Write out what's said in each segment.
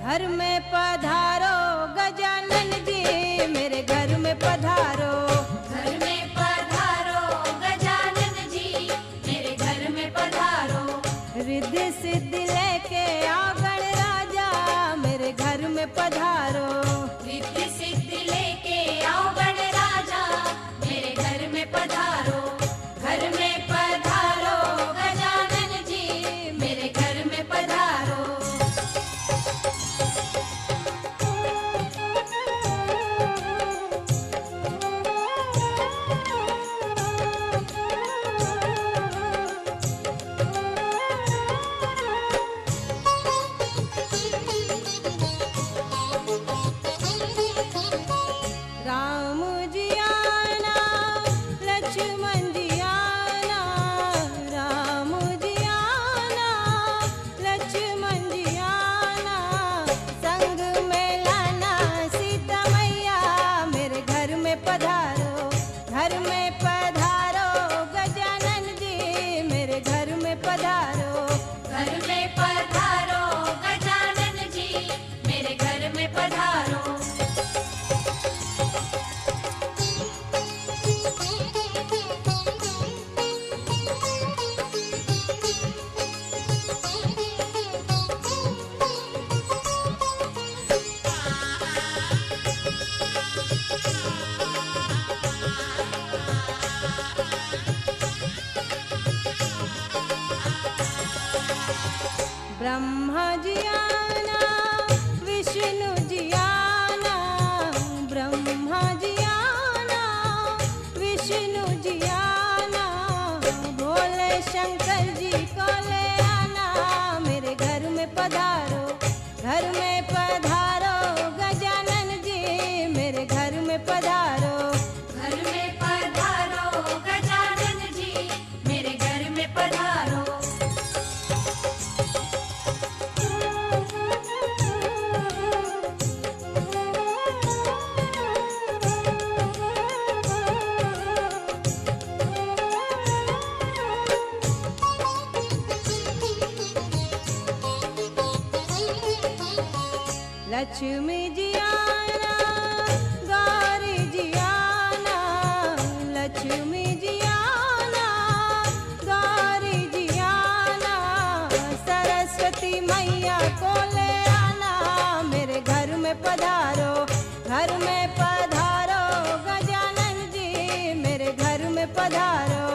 घर में पधारो गजानन जी, मेरे घर में पधारो। घर में पधारो गजानन जी, मेरे घर में पधारो। रिद्धि सिद्धि लेके आओ गण राजा, मेरे घर में पधारो। रिद्धि सिद्धि लेके आओ गण राजा, मेरे घर में पधारो। घर में पधारो गजानन जी, मेरे घर में पधारो। लक्ष्मी जी आना, गौरी जी आना, लक्ष्मी जी आना, गौरी जी आना, सरस्वती मैया को ले आना, मेरे घर में पधारो, घर में पधारो गजानन जी, मेरे घर में पधारो।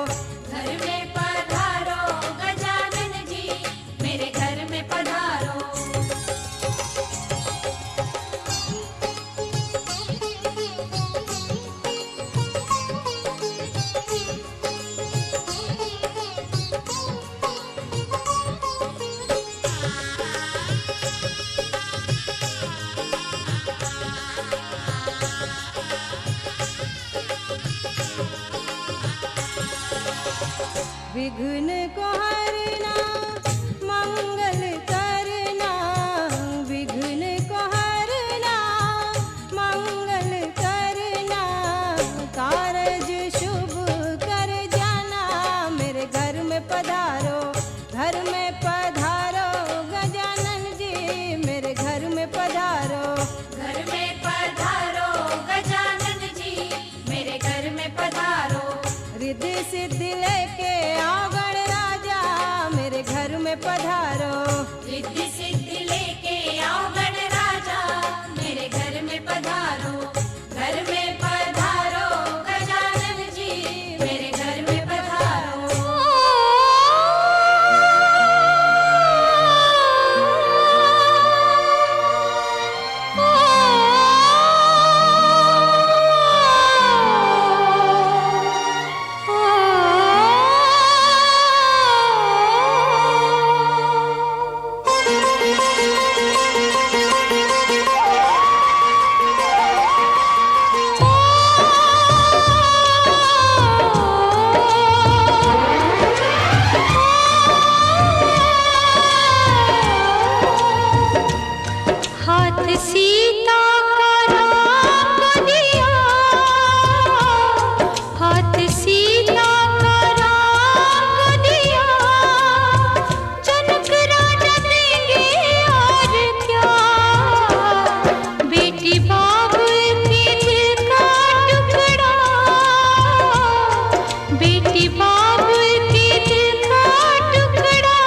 घर में पधारो गजानन जी, मेरे घर में पधारो। विघ्न को हरना, मंगल करना, विघ्न को हरना, मंगल करना, कारज शुभ कर जाना, मेरे घर में पधारो, घर में पधारो गजानन जी, मेरे घर में पधारो। घर में पधारो गजानन जी, मेरे घर में पधारो। रिद्धि सिद्धि लेके आओ गणराजा, मेरे घर में पधारो। रिद्धि सिद्धि लेके आओ गणराजा, मेरे घर में पधारो। घर में पधारो गजानन जी, मेरे घर में पधारो। हाथ सीता का राम दिया, हाथ सीता का राम दिया, जनक राजा देंगे और क्या, बेटी बाबुल के दिल का टुकड़ा, बेटी बाबुल के दिल का टुकड़ा,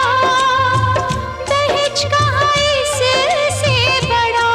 दहेज कहाँ इससे बड़ा,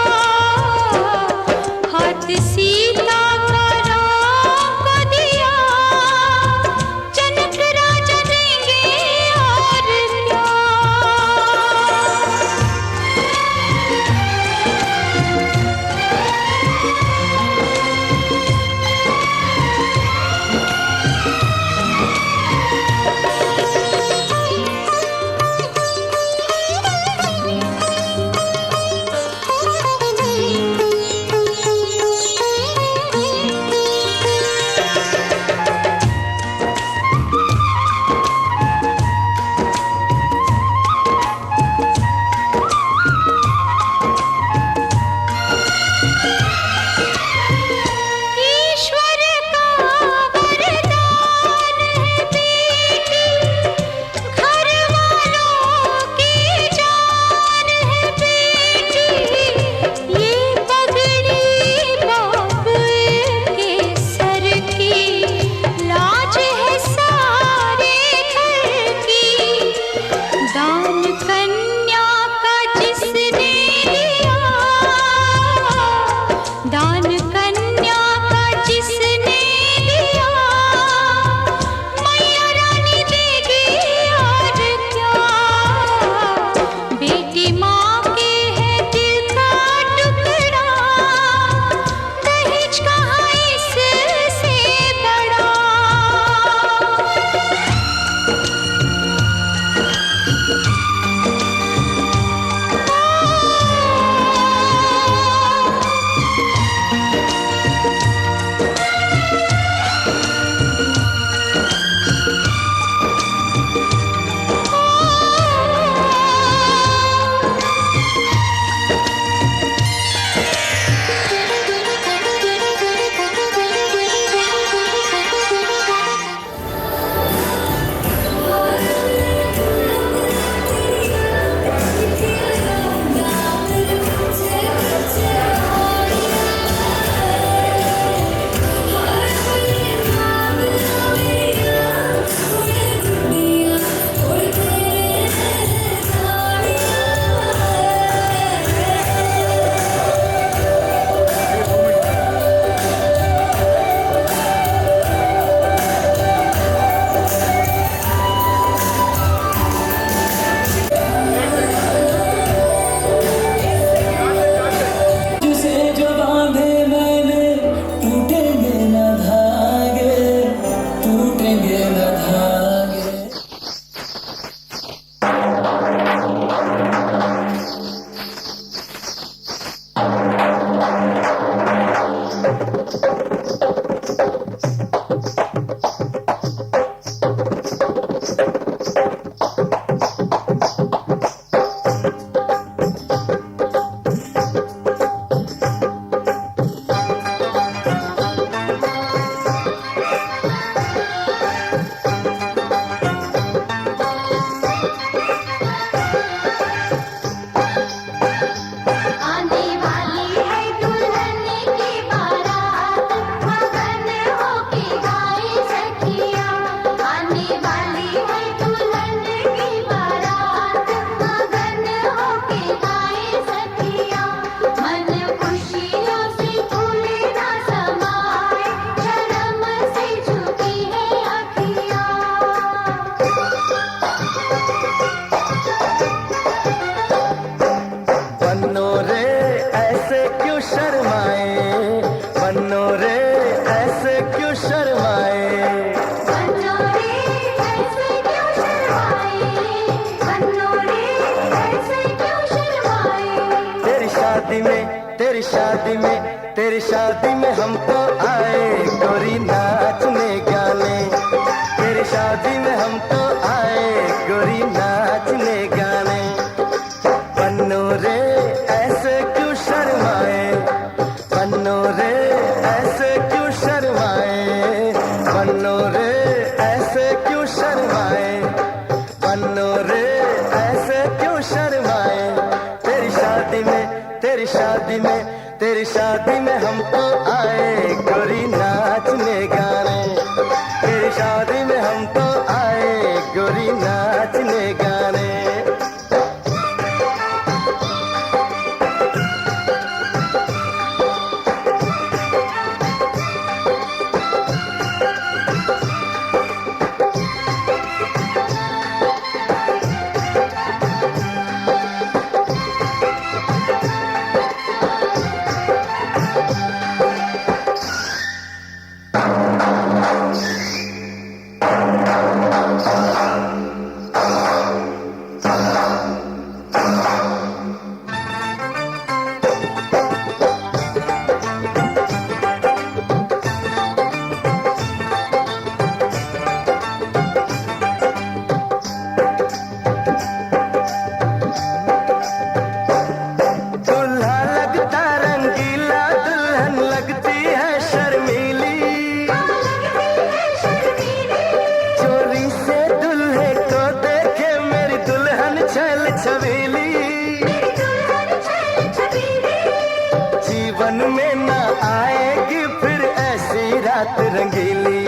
ऐसे क्यों शर्माए, बन्नो रे ऐसे क्यों शर्माए। बन्नो रे ऐसे क्यों शर्माए, बन्नो रे ऐसे क्यों शर्माए। तेरी शादी में, तेरी शादी में, तेरी शादी में हम तो आए गोरी नाचने गाने। तेरी शादी में हम तो आए गोरी नाचने गाने। बन्नो रे ऐसे क्यों शर्माए, बन्नो रे ऐसे क्यों शर्माए, बन्नो रे ऐसे क्यों शर्माए, बन्नो रे ऐसे क्यों शर्माए। तेरी शादी में, तेरी शादी में, तेरी शादी में हम तो आए गोरी नाचने गाने। तेरी शादी में हम तो आए गोरी नाचने गाने। जीवन में ना आएगी फिर ऐसी रात रंगीली,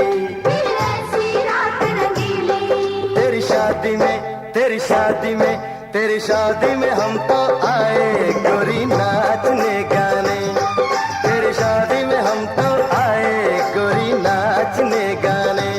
ऐसी रात रंगीली। तेरी शादी में, तेरी शादी में, तेरी शादी में हम तो आए गोरी नाचने गाने। तेरी शादी में हम तो आए गोरी नाचने गाने।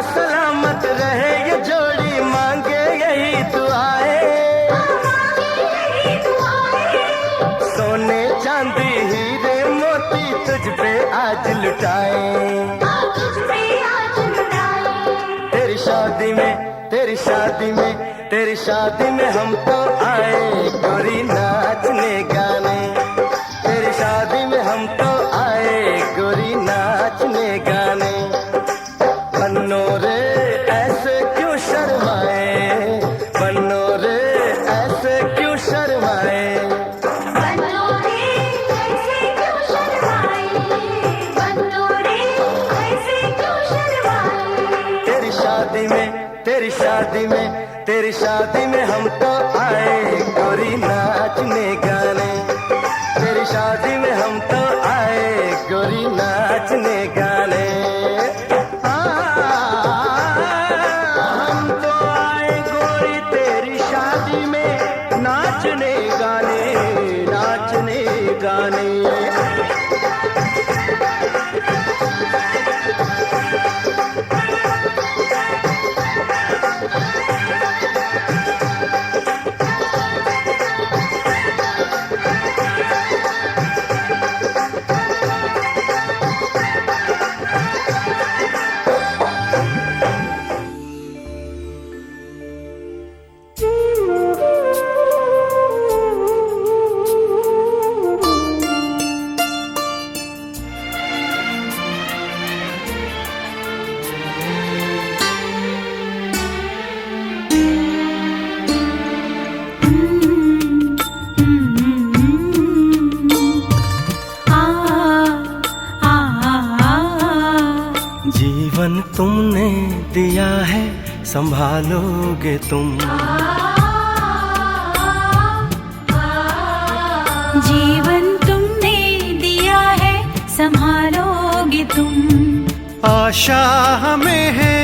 सलामत रहे ये जोड़ी मांगे यही दुआएं। सोने चांदी हीरे मोती तुझ पे आज लुटाए। तेरी शादी में, तेरी शादी में, तेरी शादी में हम तो आए गोरी नाचने गाने। तेरी शादी में हम तो आए गोरी नाचने गाने। बन्नो रे शादी में तेरी शादी में तेरी शादी में हम तो आए गोरी नाचने गाने। तेरी शादी में हम तो आए गोरी नाचने गाने। हम तो आए गोरी तेरी शादी में नाचने गाने, नाचने गाने। जीवन तुमने दिया है संभालोगे तुम। जीवन तुमने दिया है संभालोगे तुम। आशा हमें है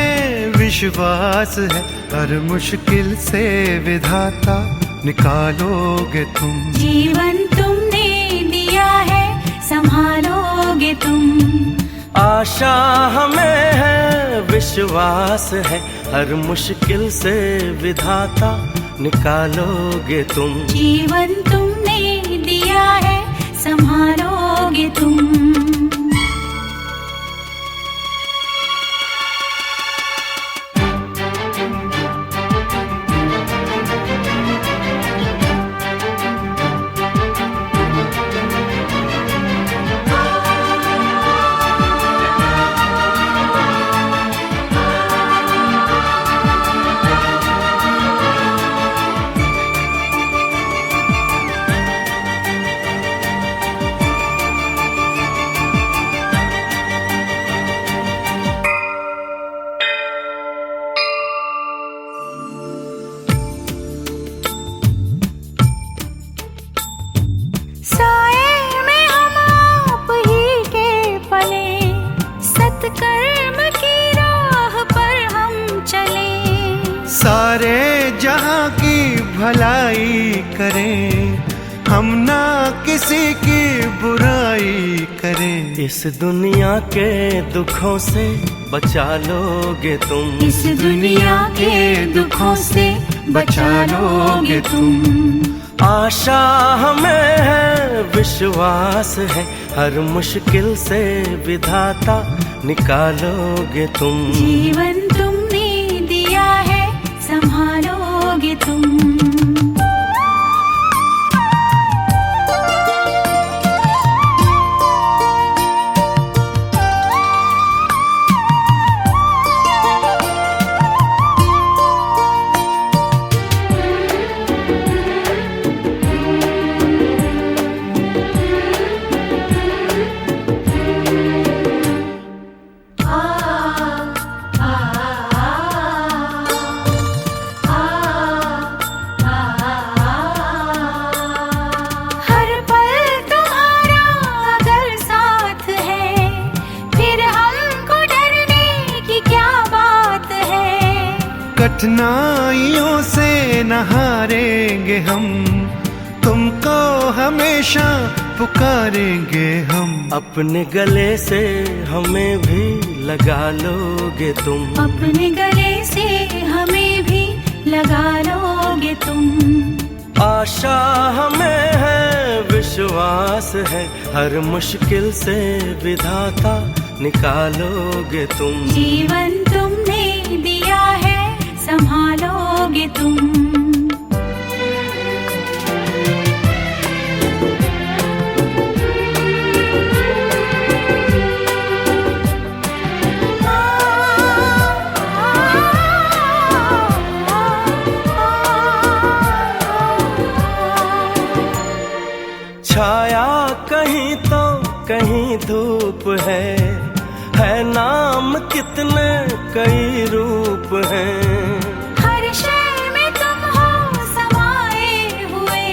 विश्वास है हर मुश्किल से विधाता निकालोगे तुम। जीवन तुमने दिया है संभालोगे तुम। आशा हमें है विश्वास है हर मुश्किल से विधाता निकालोगे तुम। जीवन तुमने दिया है संभालोगे तुम। साए में हम आप ही के पले, सत्कर्म की राह पर हम चले। सारे जहां की भलाई करें हम ना किसी की बुराई करें। इस दुनिया के दुखों से बचा लोगे तुम। इस दुनिया के दुखों से बचा लोगे तुम। आशा हमें है विश्वास है हर मुश्किल से विधाता निकालोगे तुम। जीवन तुमने दिया है संभालोगे तुम। कठिनाइयों से न हारेंगे हम, तुमको हमेशा पुकारेंगे हम। अपने गले से हमें भी लगा लोगे तुम। अपने गले से हमें भी लगा लोगे तुम। आशा हमें है विश्वास है हर मुश्किल से विधाता निकालोगे तुम। जीवन तुमने दिया है संभालोगे तुम। छाया कहीं तो कहीं धूप है नाम कितने कई रूप हैं। हर शय में तुम हो समाए हुए,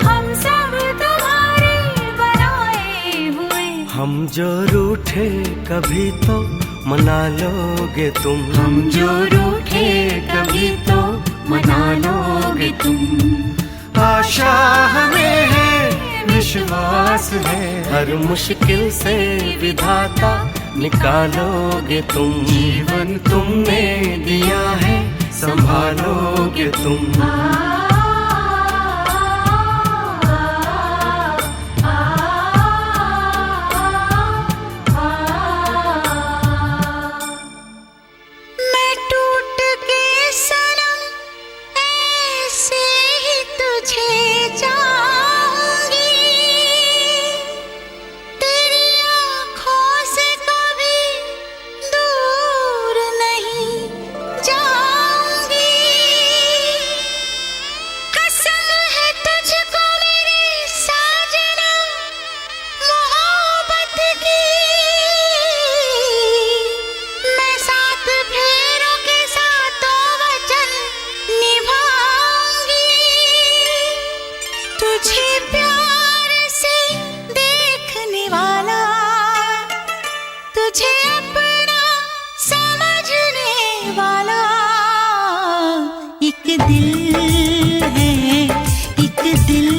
हम सब तुम्हारे बनाए हुए। हम जो रूठे कभी तो मना लोगे तुम, हम जो रूठे कभी तो मना लोगे तुम। आशा हमें है, विश्वास है, हर मुश्किल से विधाता निकालोगे तुम। जीवन तुमने दिया है, संभालोगे तुम। मैं टूट के सनम ऐसे ही तुझे चाहूंगी, तेरी आँखों से कभी दूर नहीं जाऊंगी। कसम है तुझको मेरे साजना मोहब्बत की, मैं सात फेरों के सातों वचन निभाऊंगी। तुझे प्यार से देखने वाला, तुझे अपना समझने वाला एक दिल है, एक दिल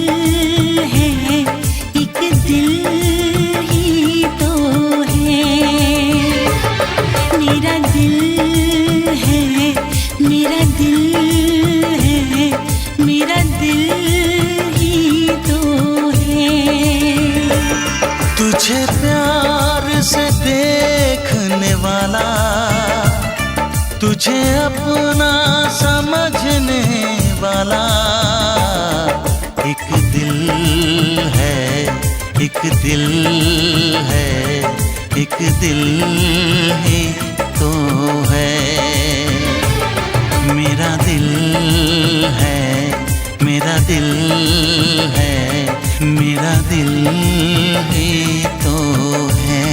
है, एक दिल ही तो है। मेरा दिल है, मेरा दिल है, मेरा दिल ही तो है। तुझे प्यार से देखने वाला, तुझे अपना समझने वाला एक दिल है, एक दिल है, एक दिल ही तो है। मेरा दिल है, मेरा दिल है, मेरा दिल ही तो है।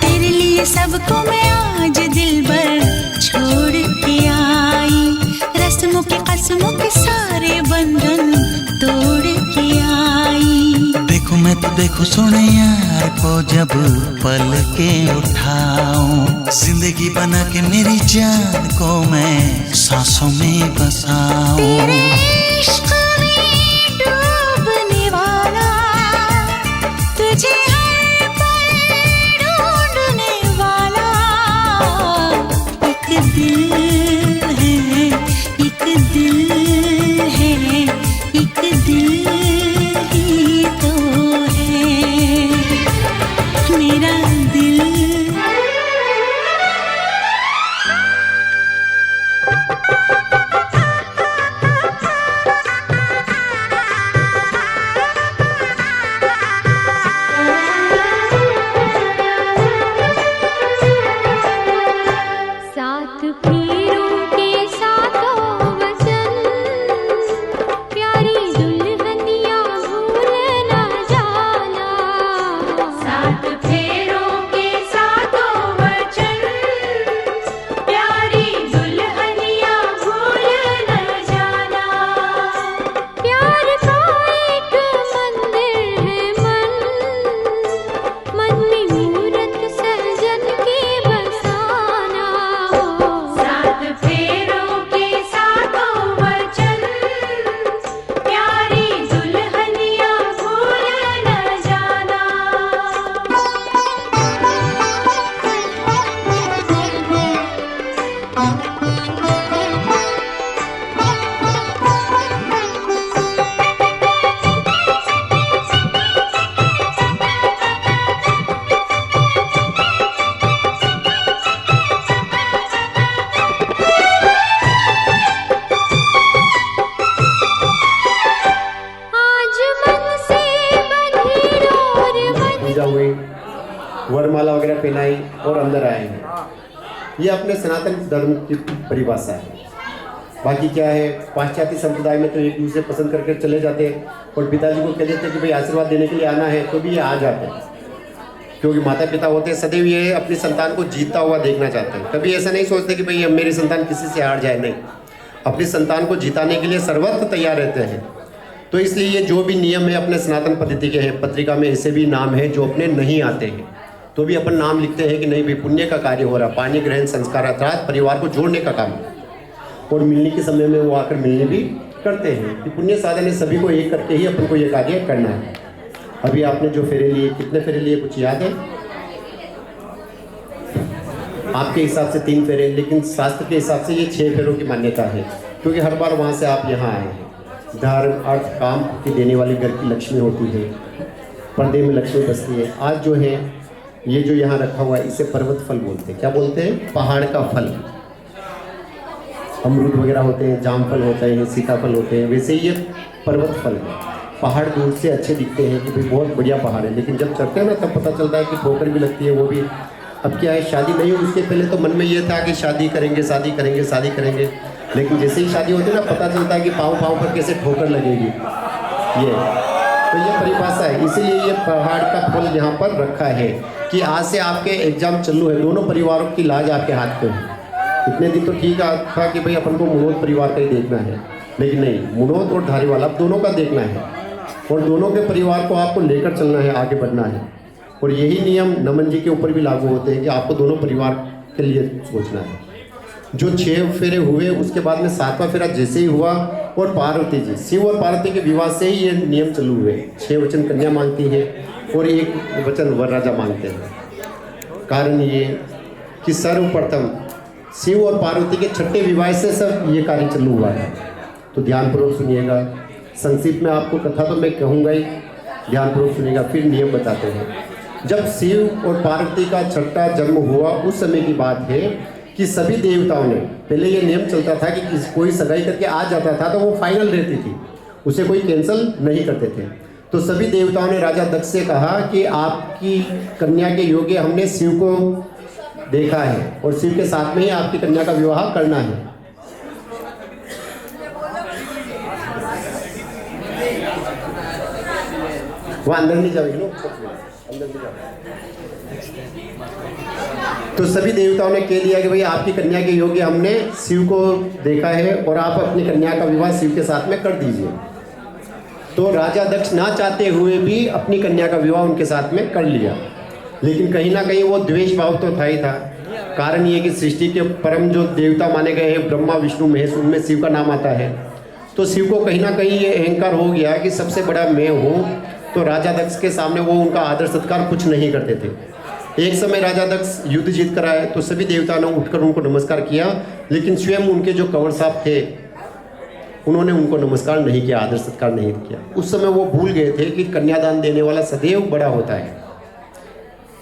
तेरे लिए सबको मैं आज दिल भर छोड़ के आई, रस्मों के कसमों के सारे बंधन तोड़ के आई। देखो मैं तो देखो सुने यार को जब पल के उठाऊं, जिंदगी बना के मेरी जान को मैं सांसों में बसाऊं। तेरे इश्क में डूबने वाला, तुझे हर पल ढूंढने वाला एक दिल है, एक दिल है, एक दिल ही तो है। मेरा दिल वरमाला वगैरह पहनाई और अंदर आए हैं। ये अपने सनातन धर्म की परिभाषा है। बाकी क्या है, पाश्चात्य संप्रदाय में तो एक दूसरे पसंद करके चले जाते हैं और पिताजी को कह देते हैं कि भाई आशीर्वाद देने के लिए आना है, तो भी ये आ जाते हैं, क्योंकि माता पिता होते हैं सदैव ये अपनी संतान को जीतता हुआ देखना चाहते हैं। कभी ऐसा नहीं सोचते कि भाई अब मेरी संतान किसी से हार जाए, नहीं, अपनी संतान को जिताने के लिए सर्वत्र तैयार रहते हैं। तो इसलिए ये जो भी नियम है अपने सनातन पद्धति के हैं। पत्रिका में ऐसे भी नाम है जो अपने नहीं आते हैं, तो भी अपन नाम लिखते हैं कि नहीं भाई पुण्य का कार्य हो रहा, पानी ग्रहण संस्कार अर्थात परिवार को जोड़ने का काम। और मिलने के समय में वो आकर मिलने भी करते हैं कि पुण्य साधन है, सभी को एक करके ही अपन को ये कार्य करना है। अभी आपने जो फेरे लिए, कितने फेरे लिए कुछ याद है? आपके हिसाब से 3 फेरे, लेकिन शास्त्र के हिसाब से ये 6 फेरों की मान्यता है, क्योंकि हर बार वहाँ से आप यहाँ आए हैं। धर्म अर्थ काम की देने वाली घर की लक्ष्मी होती है, पर्दे में लक्ष्मी बसती है। आज जो है ये जो यहाँ रखा हुआ है इसे पर्वत फल बोलते हैं। क्या बोलते हैं? पहाड़ का फल। अमरूद वगैरह होते हैं, जामफल होते हैं, सीताफल होते हैं, वैसे ही ये पर्वत फल है। पहाड़ दूर से अच्छे दिखते हैं कि भाई बहुत बढ़िया पहाड़ है, लेकिन जब चढ़ते हैं ना तब पता चलता है कि ठोकर भी लगती है। वो भी अब क्या है, शादी नहीं हुई उसके पहले तो मन में ये था कि शादी करेंगे शादी करेंगे शादी करेंगे, लेकिन जैसे ही शादी होती है ना पता चलता है कि पाँव पर कैसे ठोकर लगेगी। ये तो ये परिभाषा है, इसीलिए ये पहाड़ का फल यहाँ पर रखा है कि आज से आपके एग्जाम चालू है, दोनों परिवारों की लाज आपके हाथ पे है। इतने दिन तो ठीक था कि भाई अपन को मुनोद परिवार का ही देखना है, लेकिन नहीं, मुनोद और धारीवाल अब दोनों का देखना है और दोनों के परिवार को आपको लेकर चलना है, आगे बढ़ना है। और यही नियम नमन जी के ऊपर भी लागू होते हैं कि आपको दोनों परिवार के लिए सोचना है। जो 6 फेरे हुए उसके बाद में 7वां फेरा जैसे ही हुआ और पार्वती जी, शिव और पार्वती के विवाह से ही ये नियम चालू हुए। 6 वचन कन्या मांगती है और 1 वचन वरराजा मांगते हैं। कारण ये कि सर्वप्रथम शिव और पार्वती के 6ठे विवाह से सब ये कार्य चालू हुआ है। तो ध्यानपूर्वक सुनिएगा, संक्षिप्त में आपको कथा तो मैं कहूँगा ही, ध्यानपूर्वक सुनिएगा, फिर नियम बताते हैं। जब शिव और पार्वती का 6ठा जन्म हुआ उस समय की बात है कि सभी देवताओं ने, पहले ये नियम चलता था कि कोई सगाई करके आ जाता था तो वो फाइनल रहती थी, उसे कोई कैंसिल नहीं करते थे। तो सभी देवताओं ने राजा दक्ष से कहा कि आपकी कन्या के योग्य हमने शिव को देखा है और शिव के साथ में ही आपकी कन्या का विवाह करना है। वो अंदर नहीं जाएगी, अंदर नहीं जाएगी। तो सभी देवताओं ने कह दिया कि भाई आपकी कन्या के योग्य हमने शिव को देखा है और आप अपनी कन्या का विवाह शिव के साथ में कर दीजिए। तो राजा दक्ष ना चाहते हुए भी अपनी कन्या का विवाह उनके साथ में कर लिया, लेकिन कहीं ना कहीं वो द्वेष भाव तो था ही था। कारण ये कि सृष्टि के परम जो देवता माने गए हैं ब्रह्मा विष्णु महेश, उनमें शिव का नाम आता है। तो शिव को कहीं ना कहीं ये अहंकार हो गया कि सबसे बड़ा मैं हूँ। तो राजा दक्ष के सामने वो उनका आदर सत्कार कुछ नहीं करते थे। एक समय राजा दक्ष युद्ध जीत कर आए तो सभी देवताओं ने उठकर उनको नमस्कार किया, लेकिन स्वयं उनके जो कंवर साहब थे उन्होंने उनको नमस्कार नहीं किया, आदर सत्कार नहीं किया। उस समय वो भूल गए थे कि कन्यादान देने वाला सदैव बड़ा होता है।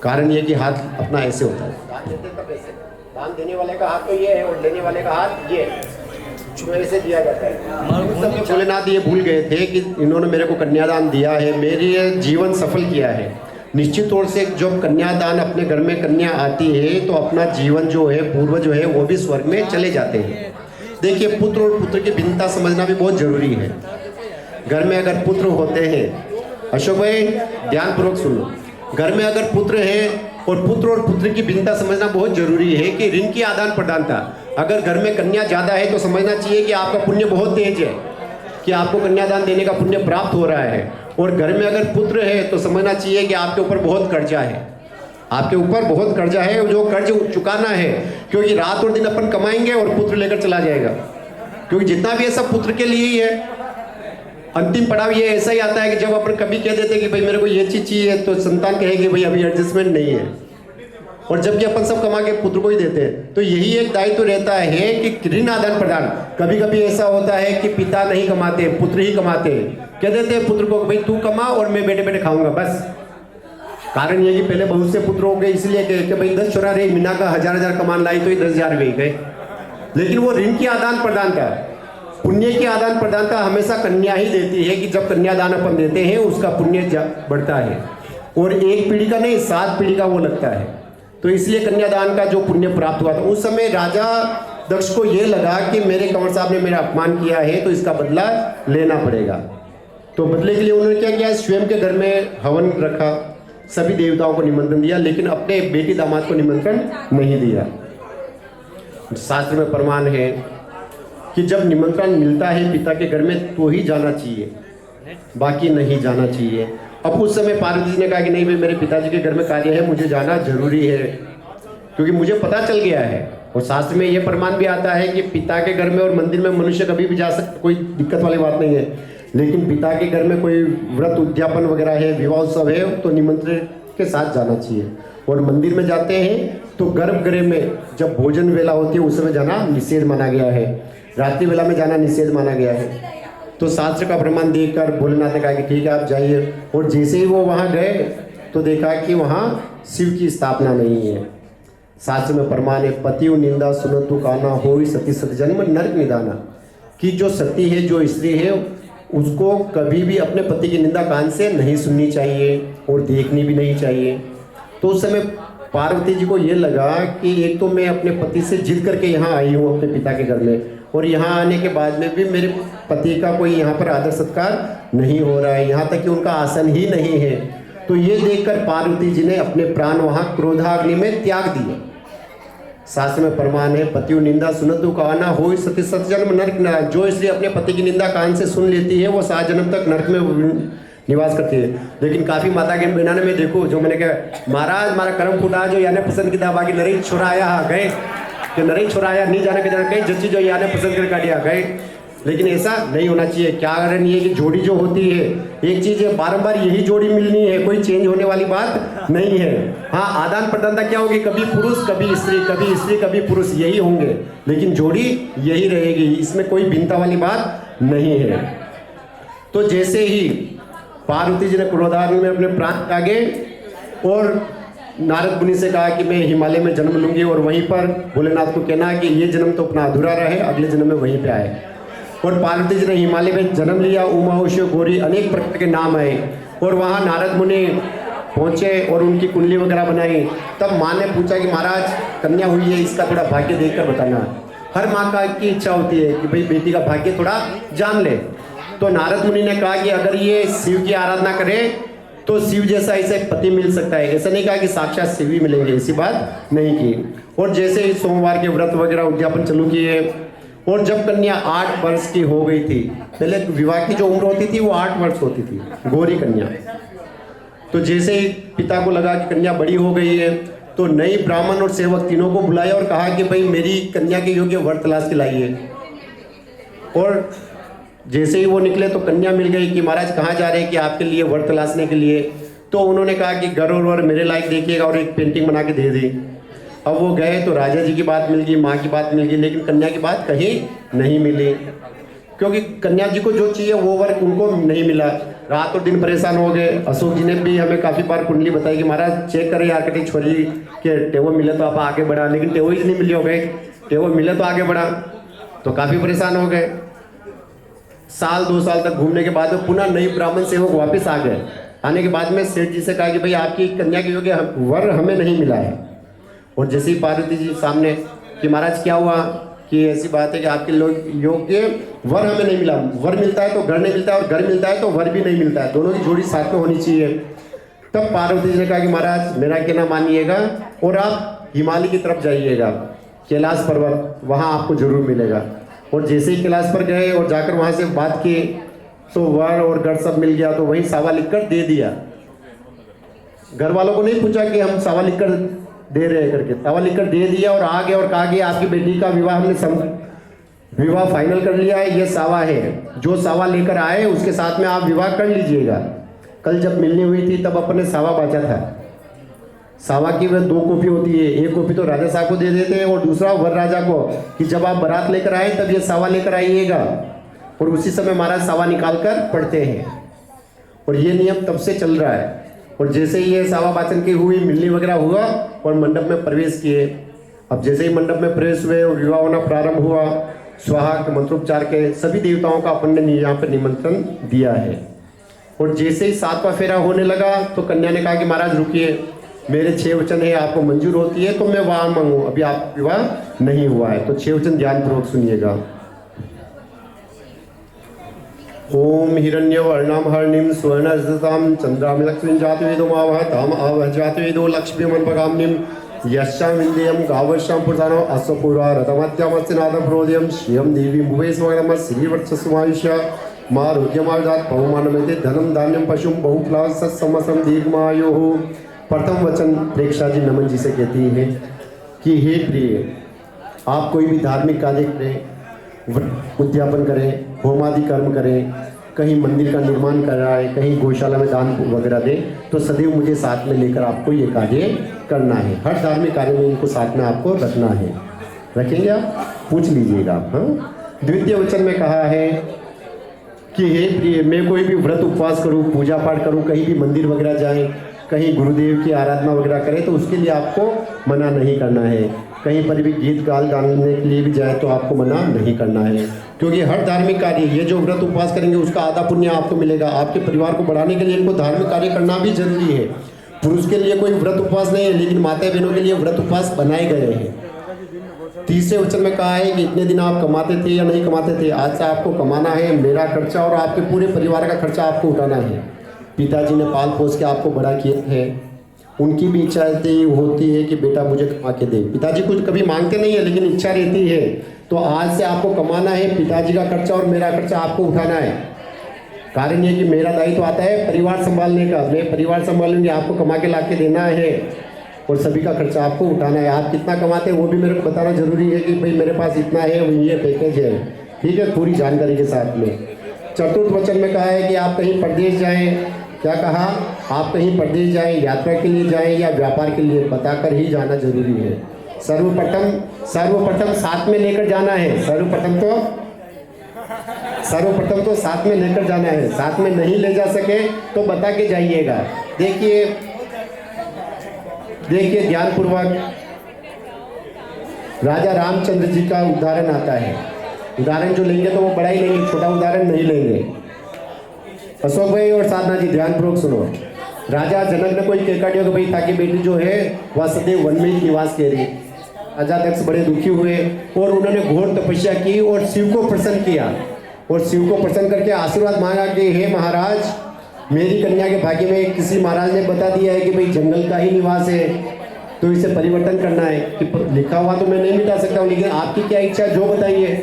कारण ये कि हाथ अपना ऐसे होता है, दान देते तब ऐसे, दान देने वाले का हाथ तो ये है और लेने वाले का हाथ ये, जो ऐसे दिया जाता है। उस समय भोलेनाथ ये भूल गए थे कि इन्होंने मेरे को कन्यादान दिया है, मेरे जीवन सफल किया है। निश्चित तौर से जब कन्यादान अपने घर में कन्या आती है तो अपना जीवन जो है पूर्व जो है वो भी स्वर्ग में चले जाते हैं। देखिए, पुत्र और पुत्र की भिन्नता समझना भी बहुत जरूरी है। घर में अगर पुत्र होते हैं, अशोक भाई ध्यानपूर्वक सुनो, घर में अगर पुत्र है और पुत्र की भिन्नता समझना बहुत जरूरी है कि ऋण की आदान प्रदानता। अगर घर में कन्या ज़्यादा है तो समझना चाहिए कि आपका पुण्य बहुत तेज है, कि आपको कन्यादान देने का पुण्य प्राप्त हो रहा है। और घर में अगर पुत्र है तो समझना चाहिए कि आपके ऊपर बहुत कर्जा है, आपके ऊपर बहुत कर्जा है, जो कर्ज चुकाना है। क्योंकि रात और दिन अपन कमाएंगे और पुत्र लेकर चला जाएगा, क्योंकि जितना भी है सब पुत्र के लिए ही है। अंतिम पड़ाव ये ऐसा ही आता है कि जब अपन कभी कह देते कि भाई मेरे को ये चीज़ चाहिए तो संतान कहेगी भाई अभी एडजस्टमेंट नहीं है, और जबकि अपन सब कमा के पुत्र को ही देते हैं। तो यही एक दायित्व रहता है कि ऋण आदान प्रदान। कभी कभी ऐसा होता है कि पिता नहीं कमाते, पुत्र ही कमाते, कह देते हैं पुत्र को भाई तू कमा और मैं बैठे बैठे खाऊंगा बस। कारण ये कि पहले बहुत से पुत्र हो गए इसलिए कि भाई 10 चोरा रही मीना का 1000 कमान लाई तो ये 10,000 भी गए। लेकिन वो ऋण की आदान प्रदान का, पुण्य की आदान प्रदान का हमेशा कन्या ही देती है कि जब कन्यादान अपन देते हैं उसका पुण्य बढ़ता है। और एक पीढ़ी का नहीं 7 पीढ़ी का वो लगता है। तो इसलिए कन्यादान का जो पुण्य प्राप्त हुआ था, उस समय राजा दक्ष को ये लगा कि मेरे कंवर साहब ने मेरा अपमान किया है तो इसका बदला लेना पड़ेगा। तो बदले के लिए उन्होंने क्या किया, स्वयं के घर में हवन रखा, सभी देवताओं को निमंत्रण दिया, लेकिन अपने बेटी दामाद को निमंत्रण नहीं दिया। शास्त्र में प्रमाण है कि जब निमंत्रण मिलता है पिता के घर में तो ही जाना चाहिए, बाकी नहीं जाना चाहिए। अब उस समय पार्वती जी ने कहा कि नहीं भाई, मेरे पिताजी के घर में कार्य है, मुझे जाना जरूरी है, क्योंकि मुझे पता चल गया है। और शास्त्र में यह प्रमाण भी आता है कि पिता के घर में और मंदिर में मनुष्य कभी भी जा सकता, कोई दिक्कत वाली बात नहीं है। लेकिन पिता के घर में कोई व्रत उद्यापन वगैरह है, विवाह उत्सव है, तो निमंत्रण के साथ जाना चाहिए। और मंदिर में जाते हैं तो गर्भगृह में जब भोजन वेला होती है उस समय जाना निषेध माना गया है, रात्रि वेला में जाना निषेध माना गया है। तो शास्त्र का प्रमाण देखकर भोलेनाथ ने कहा कि ठीक है आप जाइए। और जैसे ही वो वहाँ गए तो देखा कि वहाँ शिव की स्थापना नहीं है। शास्त्र में प्रमाण है, पतिउ निंदा सुनतु काना होई सती सत जन्म नरक निदाना, कि जो सती है, जो स्त्री है, उसको कभी भी अपने पति की निंदा कान से नहीं सुननी चाहिए और देखनी भी नहीं चाहिए। तो उस समय पार्वती जी को ये लगा कि एक तो मैं अपने पति से जिद करके यहाँ आई हूँ अपने पिता के घर में, और यहाँ आने के बाद में भी मेरे पति का कोई यहाँ पर आदर सत्कार नहीं हो रहा है, यहाँ तक कि उनका आसन ही नहीं है। तो ये देखकर पार्वती जी ने अपने प्राण वहाँ क्रोधाग्नि में त्याग दिए। शास्त्र में प्रमाण है, पतियों निंदा सुनतु काना होई सती सत जन्म नरक निदाना, जो स्त्री अपने पति की निंदा कान से सुन लेती है वो 7 जन्म तक नरक में निवास करती है। लेकिन काफ़ी माता के बहना में देखो, जो मैंने कहा महाराज हमारा कर्म फूटा, जो याने पसंद की था, बाकी नरेश छुड़ाया गए, कि नरेश छुड़ाया नहीं जाने के जाना कहीं जच्ची जो याने पसंद कर काटिया गए। लेकिन ऐसा नहीं होना चाहिए। क्या कारण ये कि जोड़ी जो होती है, एक चीज़ है बारंबार यही जोड़ी मिलनी है, कोई चेंज होने वाली बात नहीं है। हाँ, आदान प्रदानता क्या होगी, कभी पुरुष कभी स्त्री, कभी स्त्री कभी पुरुष, यही होंगे, लेकिन जोड़ी यही रहेगी, इसमें कोई भिन्नता वाली बात नहीं है। तो जैसे ही पार्वती जी ने क्रोधाग्नि में अपने प्राण त्यागे और नारद मुनि से कहा कि मैं हिमालय में जन्म लूंगी, और वहीं पर भोलेनाथ को कहना कि ये जन्म तो अपना अधूरा रहे, अगले जन्म में वहीं पे आए। और पार्वती जी ने हिमालय में जन्म लिया, उमा उषा गौरी अनेक प्रकार के नाम आए, और वहाँ नारद मुनि पहुँचे और उनकी कुंडली वगैरह बनाई। तब माँ ने पूछा कि महाराज कन्या हुई है, इसका थोड़ा भाग्य देखकर बताना। हर माँ का की इच्छा होती है कि भाई बेटी का भाग्य थोड़ा जान ले। तो नारद मुनि ने कहा कि अगर ये शिव की आराधना करे तो शिव जैसा इसे पति मिल सकता है। ऐसा नहीं कहा कि साक्षात शिव ही मिलेंगे, ऐसी बात नहीं की। और जैसे ही सोमवार के व्रत वगैरह उद्यापन चालू किए, और जब कन्या 8 वर्ष की हो गई थी, पहले विवाह की जो उम्र होती थी वो 8 वर्ष होती थी, गौरी कन्या। तो जैसे ही पिता को लगा कि कन्या बड़ी हो गई है, तो नई ब्राह्मण और सेवक तीनों को बुलाया और कहा कि भाई मेरी कन्या के योग्य वर तलाश के लाइए। और जैसे ही वो निकले तो कन्या मिल गई कि महाराज कहाँ जा रहे हैं, कि आपके लिए वर तलाशने के लिए। तो उन्होंने कहा कि घर और वर मेरे लायक देखिएगा, और एक पेंटिंग बना के दे दी। अब वो गए तो राजा जी की बात मिल गई, माँ की बात मिल गई, लेकिन कन्या की बात कहीं नहीं मिली, क्योंकि कन्या जी को जो चाहिए वो वर उनको नहीं मिला। रात और दिन परेशान हो गए। अशोक जी ने भी हमें काफ़ी बार कुंडली बताई कि महाराज चेक करें यार, कटी छोरी के टेवो मिले तो आप आगे बढ़ा, लेकिन टेवो ही नहीं मिली, हो गए टेवो मिले तो आगे बढ़ा। तो काफ़ी परेशान हो गए। साल 2 साल तक घूमने के बाद पुनः नई ब्राह्मण सेवक वापस आ गए। आने के बाद में सेठ जी से कहा कि भाई आपकी कन्या के योग्य वर हमें नहीं मिला है। और जैसे ही पार्वती जी सामने कि महाराज क्या हुआ, कि ऐसी बात है कि आपके लोग योग्य वर हमें नहीं मिला। वर मिलता है तो घर नहीं मिलता है, और घर मिलता है तो वर भी नहीं मिलता है, दोनों की जोड़ी साथ में होनी चाहिए। तब पार्वती जी ने कहा कि महाराज मेरा कहना मानिएगा और आप हिमालय की तरफ जाइएगा, कैलाश पर्वत, वहाँ आपको जरूर मिलेगा। और जैसे ही कैलाश पर गए और जाकर वहाँ से बात की तो वर और घर सब मिल गया। तो वही सावा लिखकर दे दिया। घर वालों को नहीं पूछा कि हम सावा लिखकर दे रहे हैं करके, सावा लिखकर दे दिया और आ गए और कहा कि आपकी बेटी का विवाह हमने विवाह फाइनल कर लिया है, ये सावा है, जो सावा लेकर आए उसके साथ में आप विवाह कर लीजिएगा। कल जब मिलनी हुई थी तब अपन ने सावा बांचा था। सावा की वह 2 कॉपी होती है, एक कॉपी तो राजा साहब को दे देते हैं और दूसरा वर राजा को, कि जब आप बारात लेकर आए तब ये सावा लेकर आइएगा। और उसी समय महाराज सावा निकाल कर पढ़ते हैं, और ये नियम तब से चल रहा है। और जैसे ही ये सावा वाचन की हुई, मिलनी वगैरह हुआ और मंडप में प्रवेश किए। अब जैसे ही मंडप में प्रवेश हुए और विवाह होना प्रारंभ हुआ, स्वाहा के मंत्रोपचार के सभी देवताओं का अपन ने यहाँ पर निमंत्रण दिया है। और जैसे ही 7वां फेरा होने लगा तो कन्या ने कहा कि महाराज रुकिए, मेरे 6 वचन है, आपको मंजूर होती है तो मैं वहां मांगू, अभी आप विवाह नहीं हुआ है। तो 6 वचन ध्यानपूर्वक सुनिएगा। ओम हिरण्यवर्णम हरणिम स्वर्णरजताम चंद्राम लक्ष्मीं जातवेदो मावहताम आवहजातवेदो लक्ष्मीमन्पगाम्निम यश्चाम विंदेयम गावश्याम पुरसानो अस्वपूर्वा रथमत्यमस्तिनादप्रोदयम श्रियं देवी भुवेस्वगम श्रीवर्चस्वायुष्य मारुग्यमाजात पवमानमेते धनम धान्यम पशुम बहुप्लाव सत्समसम दीर्घमायोः। प्रथम वचन प्रेक्षा जी नमन जी से कहती है कि हे प्रिय, आप कोई भी धार्मिक कार्य करें, उद्यापन करें, होमादि कर्म करें, कहीं मंदिर का निर्माण कराए, कहीं गौशाला में दान वगैरह दें, तो सदैव मुझे साथ में लेकर आपको ये कार्य करना है। हर धार्मिक कार्य में इनको साथ में आपको रखना है। रखेंगे आप? पूछ लीजिएगा। हाँ, द्वितीय वचन में कहा है कि हे प्रिय, मैं कोई भी व्रत उपवास करूँ, पूजा पाठ करूँ, कहीं भी मंदिर वगैरह जाए, कहीं गुरुदेव की आराधना वगैरह करें, तो उसके लिए आपको मना नहीं करना है। कहीं पर भी गीत गाल गाने के लिए भी जाए तो आपको मना नहीं करना है, क्योंकि हर धार्मिक कार्य, ये जो व्रत उपवास करेंगे उसका आधा पुण्य आपको मिलेगा। आपके परिवार को बढ़ाने के लिए इनको धार्मिक कार्य करना भी जरूरी है। पुरुष के लिए कोई व्रत उपवास नहीं है, लेकिन माता बहनों के लिए व्रत उपवास बनाए गए हैं। तीसरे वचन में कहा है कि इतने दिन आप कमाते थे या नहीं कमाते थे, आज से आपको कमाना है, मेरा खर्चा और आपके पूरे परिवार का खर्चा आपको उठाना है। पिताजी ने पाल पोस के आपको बड़ा किया है, उनकी भी इच्छा होती है कि बेटा मुझे कमा के दे। पिताजी कुछ कभी मांगते नहीं है, लेकिन इच्छा रहती है। तो आज से आपको कमाना है, पिताजी का खर्चा और मेरा खर्चा आपको उठाना है। कारण ये कि मेरा दायित्व आता है परिवार संभालने का, मैं परिवार संभालूंगी, आपको कमा के ला के देना है और सभी का खर्चा आपको उठाना है। आप कितना कमाते हैं वो भी मेरे को बताना जरूरी है कि भाई मेरे पास इतना है, ये पैकेज है, ठीक है, पूरी जानकारी के साथ में। चतुर्थ वचन में कहा है कि आप कहीं प्रदेश जाएं, क्या कहा, आप कहीं प्रदेश जाएं, यात्रा के लिए जाएं या व्यापार के लिए, बताकर ही जाना जरूरी है। सर्वप्रथम साथ में लेकर जाना है। सर्वप्रथम तो साथ में लेकर जाना है। साथ में नहीं ले जा सके तो बता के जाइएगा। देखिए ध्यानपूर्वक राजा रामचंद्र जी का उदाहरण आता है। उदाहरण जो लेंगे तो वो बड़ा ही लेंगे, छोटा उदाहरण नहीं लेंगे। अशोक भाई और साधना जी ध्यानपूर्वक सुनो। राजा जनक ने कोई कहकर दिया कि भाई ताकि बेटी जो है वह सदैव वन में ही निवास करे। राजा दक्ष बड़े दुखी हुए और उन्होंने घोर तपस्या की और शिव को प्रसन्न किया, और शिव को प्रसन्न करके आशीर्वाद मांगा कि हे महाराज, मेरी कन्या के भाग्य में किसी महाराज ने बता दिया है कि भाई जंगल का ही निवास है, तो इसे परिवर्तन करना है। कि लिखा हुआ तो मैं नहीं मिटा सकता हूँ, लेकिन आपकी क्या इच्छा जो बताइए।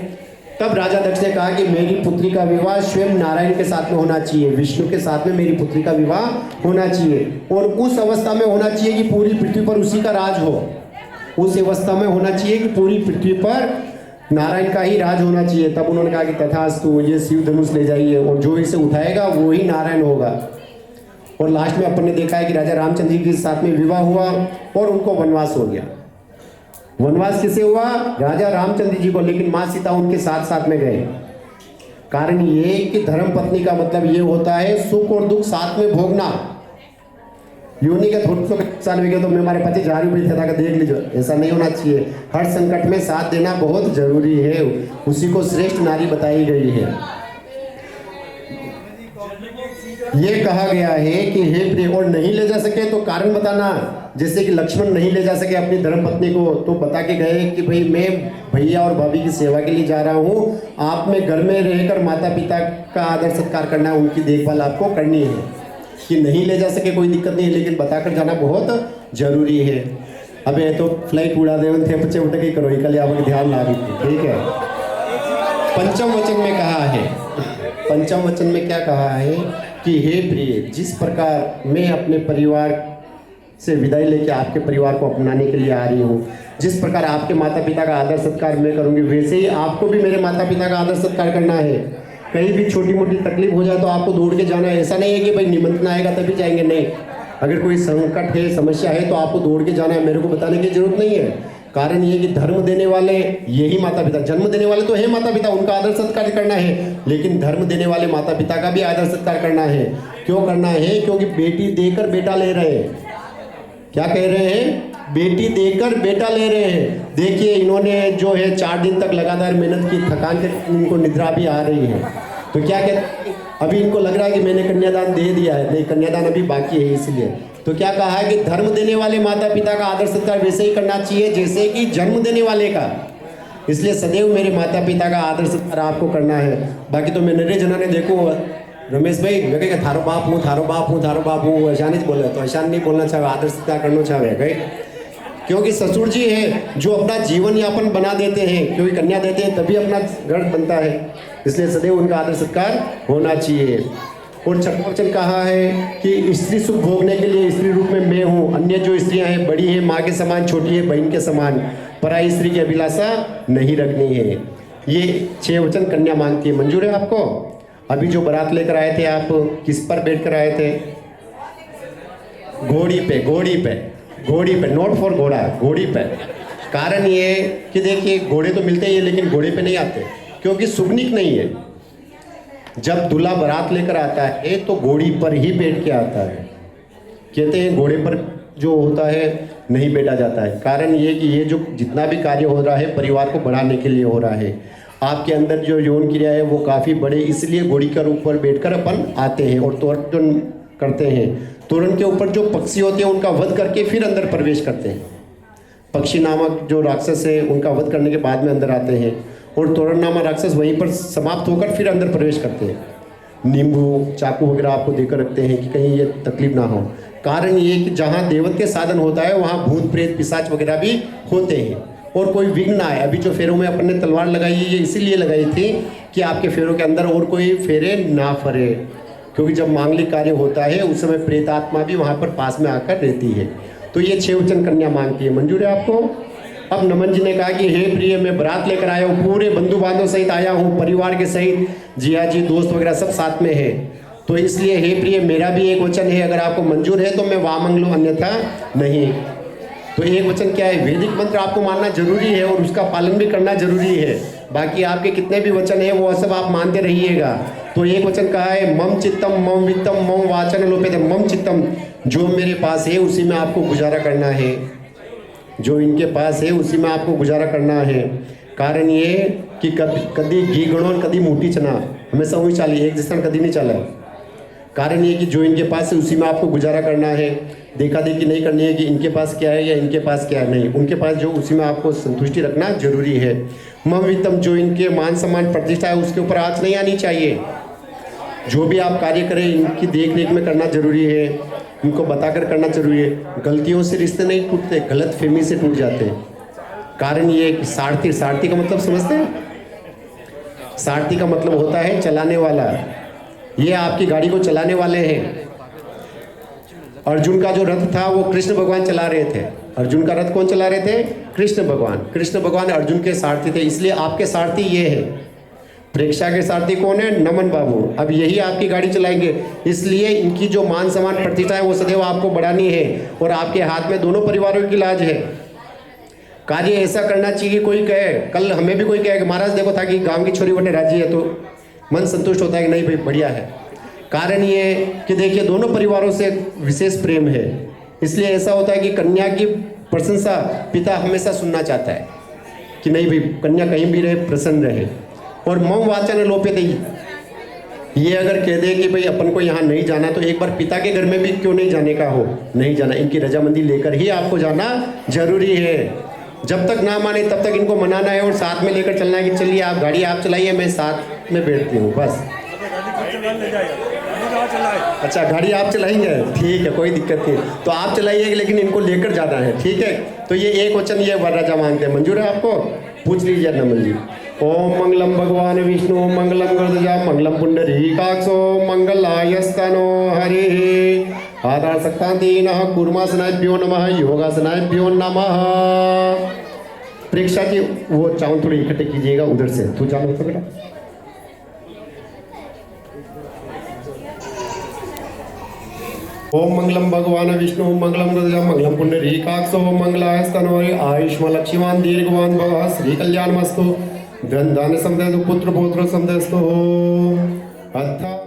तब राजा दक्ष ने कहा कि मेरी पुत्री का विवाह स्वयं नारायण के साथ में होना चाहिए, विष्णु के साथ में मेरी पुत्री का विवाह होना चाहिए, और उस अवस्था में होना चाहिए कि पूरी पृथ्वी पर उसी का राज हो। उस अवस्था में होना चाहिए कि पूरी पृथ्वी पर नारायण का ही राज होना चाहिए। तब उन्होंने कहा कि तथास्तु, ये शिव धनुष ले जाइए और जो इसे उठाएगा वो ही नारायण होगा। और लास्ट में अपन ने देखा है कि राजा रामचंद्र जी के साथ में विवाह हुआ और उनको वनवास हो गया। वनवास किसे हुआ? राजा रामचंद्र जी को, लेकिन माँ सीता उनके साथ साथ में गए। कारण ये कि धर्म पत्नी का मतलब ये होता है सुख और दुख साथ में भोगना। यूनी का थोड़ा सा नुकसान हो गया तो मैं हमारे पति जा रही था देख लीजिए, ऐसा नहीं होना चाहिए। हर संकट में साथ देना बहुत जरूरी है, उसी को श्रेष्ठ नारी बताई गई है। ये कहा गया है कि हे प्रिय, और नहीं ले जा सके तो कारण बताना। जैसे कि लक्ष्मण नहीं ले जा सके अपनी धर्मपत्नी को, तो बता के गए कि भाई मैं भैया और भाभी की सेवा के लिए जा रहा हूँ, आप में घर में रहकर माता पिता का आदर सत्कार करना है, उनकी देखभाल आपको करनी है। कि नहीं ले जा सके कोई दिक्कत नहीं है, लेकिन बताकर जाना बहुत जरूरी है। अब ये तो फ्लाइट उड़ा दे थे बच्चे उठ के करो, कल आप ध्यान ला रही थी, ठीक है। पंचम वचन में कहा है, पंचम वचन में क्या कहा है कि हे प्रिय, जिस प्रकार मैं अपने परिवार से विदाई लेके आपके परिवार को अपनाने के लिए आ रही हूँ, जिस प्रकार आपके माता पिता का आदर सत्कार मैं करूँगी, वैसे ही आपको भी मेरे माता पिता का आदर सत्कार करना है। कहीं भी छोटी मोटी तकलीफ हो जाए तो आपको दौड़ के जाना है। ऐसा नहीं है कि भाई निमंत्रण आएगा तभी जाएंगे, नहीं। अगर कोई संकट है, समस्या है, तो आपको दौड़ के जाना है, मेरे को बताने की जरूरत नहीं है। कारण ये कि धर्म देने वाले यही माता पिता, जन्म देने वाले तो है माता पिता, उनका आदर सत्कार करना है, लेकिन धर्म देने वाले माता पिता का भी आदर सत्कार करना है। क्यों करना है? क्योंकि बेटी देकर बेटा ले रहे हैं। क्या कह रहे हैं? बेटी देकर बेटा ले रहे हैं। देखिए इन्होंने जो है 4 दिन तक लगातार मेहनत की, थकान के इनको निद्रा भी आ रही है। तो क्या कहते हैं? अभी इनको लग रहा है कि मैंने कन्यादान दे दिया है, नहीं, कन्यादान अभी बाकी है। इसलिए तो क्या कहा है कि धर्म देने वाले माता पिता का आदर सत्कार वैसे ही करना चाहिए जैसे कि जन्म देने वाले का। इसलिए सदैव मेरे माता पिता का आदर सत्कार आपको करना है। बाकी तो मैं नरे जना ने देखो रमेश भाई मैं कहे थारो बाप हूँ, थारो बाप हूँ, थारो बाप हूँ, ऐसा नहीं बोल रहे, तो ऐसा नहीं बोलना चाहिए, आदर सत्कार करना चाहिए गए, क्योंकि ससुर जी है जो अपना जीवन यापन बना देते हैं, क्योंकि कन्या देते हैं तभी अपना घर बनता है, इसलिए सदैव उनका आदर सत्कार होना चाहिए। और छठवां वचन कहा है कि स्त्री सुख भोगने के लिए स्त्री रूप में मैं हूँ, अन्य जो स्त्रियां हैं बड़ी हैं माँ के समान, छोटी है बहन के समान, पराई स्त्री की अभिलाषा नहीं रखनी है। ये 6 वचन कन्या मांगती है। मंजूर है आपको? अभी जो बारात लेकर आए थे आप किस पर बैठ कर आए थे? घोड़ी पे, घोड़ी पे, घोड़ी पे, नॉट फॉर घोड़ा, घोड़ी पे। कारण ये कि देखिए घोड़े तो मिलते ही है लेकिन घोड़े पे नहीं आते, क्योंकि सुगनिक नहीं है। जब दूल्हा बारात लेकर आता है तो घोड़ी पर ही बैठ के आता है। कहते हैं घोड़े पर जो होता है नहीं बैठा जाता है। कारण ये कि ये जो जितना भी कार्य हो रहा है परिवार को बढ़ाने के लिए हो रहा है। आपके अंदर जो यौन क्रिया है वो काफ़ी बड़े, इसलिए घोड़ी के ऊपर बैठकर अपन आते हैं और तोरण करते हैं। तोरण के ऊपर जो पक्षी होते हैं उनका वध करके फिर अंदर प्रवेश करते हैं। पक्षी नामक जो राक्षस है उनका वध करने के बाद में अंदर आते हैं और तोरण नामक राक्षस वहीं पर समाप्त होकर फिर अंदर प्रवेश करते हैं। नींबू चाकू वगैरह आपको देकर रखते हैं कि कहीं ये तकलीफ ना हो। कारण ये कि जहाँ देवत के साधन होता है वहाँ भूत प्रेत पिशाच वगैरह भी होते हैं और कोई विघ्न ना आए। अभी जो फेरों में अपन ने तलवार लगाई है ये इसीलिए लगाई थी कि आपके फेरों के अंदर और कोई फेरे ना फरे, क्योंकि जब मांगलिक कार्य होता है उस समय प्रेतात्मा भी वहाँ पर पास में आकर रहती है। तो ये 6 वचन कन्या मांगती है। मंजूर है आपको? अब नमन जी ने कहा कि हे प्रिय, मैं बारात लेकर आया हूँ, पूरे बंधु बांधव सहित आया हूँ, परिवार के सहित, जिया जी दोस्त वगैरह सब साथ में है, तो इसलिए हे प्रिय मेरा भी एक वचन है, अगर आपको मंजूर है तो मैं वामंग लूँ अन्यथा नहीं। तो एक वचन क्या है? वैदिक मंत्र आपको मानना जरूरी है और उसका पालन भी करना जरूरी है। बाकी आपके कितने भी वचन है वो सब आप मानते रहिएगा। तो एक वचन कहा है मम चित्तम मम वित्तम मम वाचन लोपेत, मम चित्तम, जो मेरे पास है उसी में आपको गुजारा करना है, जो इनके पास है उसी में आपको गुजारा करना है। कारण ये कि कभी घी गणोन कभी मोटी चना, हमेशा वही चाली, एक जैसा कभी नहीं चला। कारण ये कि जो इनके पास है उसी में आपको गुजारा करना है। देखा देखी नहीं करनी है कि इनके पास क्या है या इनके पास क्या है, नहीं, उनके पास जो उसी में आपको संतुष्टि रखना जरूरी है। मम वित्तम, जो इनके मान सम्मान प्रतिष्ठा है उसके ऊपर आँच नहीं आनी चाहिए। जो भी आप कार्य करें इनकी देख रेख में करना जरूरी है, इनको बताकर करना जरूरी है। गलतियों से रिश्ते नहीं टूटते, गलत फहमी से टूट जाते हैं। कारण ये कि सारथी, सारथी का मतलब समझते हैं? सारथी का मतलब होता है चलाने वाला। ये आपकी गाड़ी को चलाने वाले हैं। अर्जुन का जो रथ था वो कृष्ण भगवान चला रहे थे। अर्जुन का रथ कौन चला रहे थे? कृष्ण भगवान। कृष्ण भगवान अर्जुन के सारथी थे, इसलिए आपके सारथी ये है। प्रेक्षा के सारथी कौन है? नमन बाबू। अब यही आपकी गाड़ी चलाएंगे, इसलिए इनकी जो मान सम्मान प्रतिष्ठा है वो सदैव आपको बढ़ानी है और आपके हाथ में दोनों परिवारों की लाज है। कार्य ऐसा करना चाहिए, कोई कहे, कल हमें भी कोई कहे कि महाराज देखो था कि गांव की छोरी बटे राजी है, तो मन संतुष्ट होता है कि नहीं भाई बढ़िया है। कारण ये कि देखिए दोनों परिवारों से विशेष प्रेम है, इसलिए ऐसा होता है कि कन्या की प्रशंसा पिता हमेशा सुनना चाहता है कि नहीं भाई कन्या कहीं भी रहे प्रसन्न रहे। और मम वाचन लोपेत, ये अगर कह दे कि भाई अपन को यहाँ नहीं जाना तो एक बार पिता के घर में भी क्यों नहीं जाने का हो, नहीं जाना, इनकी रजामंदी लेकर ही आपको जाना जरूरी है। जब तक ना माने तब तक इनको मनाना है और साथ में लेकर चलना है कि चलिए आप गाड़ी आप चलाइए, मैं साथ में बैठती हूँ बस। अच्छा गाड़ी आप चलाएंगे, ठीक है, कोई दिक्कत नहीं, तो आप चलाइए लेकिन इनको लेकर जाना है, ठीक है। तो ये एक वचन ये वरराजा मांगते हैं। मंजूर है आपको? पूछ लीजिए नमन जी। ओम मंगलम भगवान विष्णु मंगलम गरुड़ध्वजा मंगलम पुंडरीकाक्षो मंगलायस्तनो हरि। आधार सक्तांतीन कूर्मासनाभ्यो नमः योगासनाभ्यो नमः। परीक्षा की वो चावल थोड़ी इकट्ठे कीजिएगा उधर से, तू जानो तो बेटा। ओम मंगलम भगवान विष्णु मंगलम गरुड़ध्वजा मंगलम पुंडरीकाक्षो मंगलायस्तनो हरि। आयुष्मान लक्ष्मीवान दीर्घवान भवः श्री कल्याणमस्तु। धन धान्य समृद्धि पुत्र पौत्र समृद्धि अथ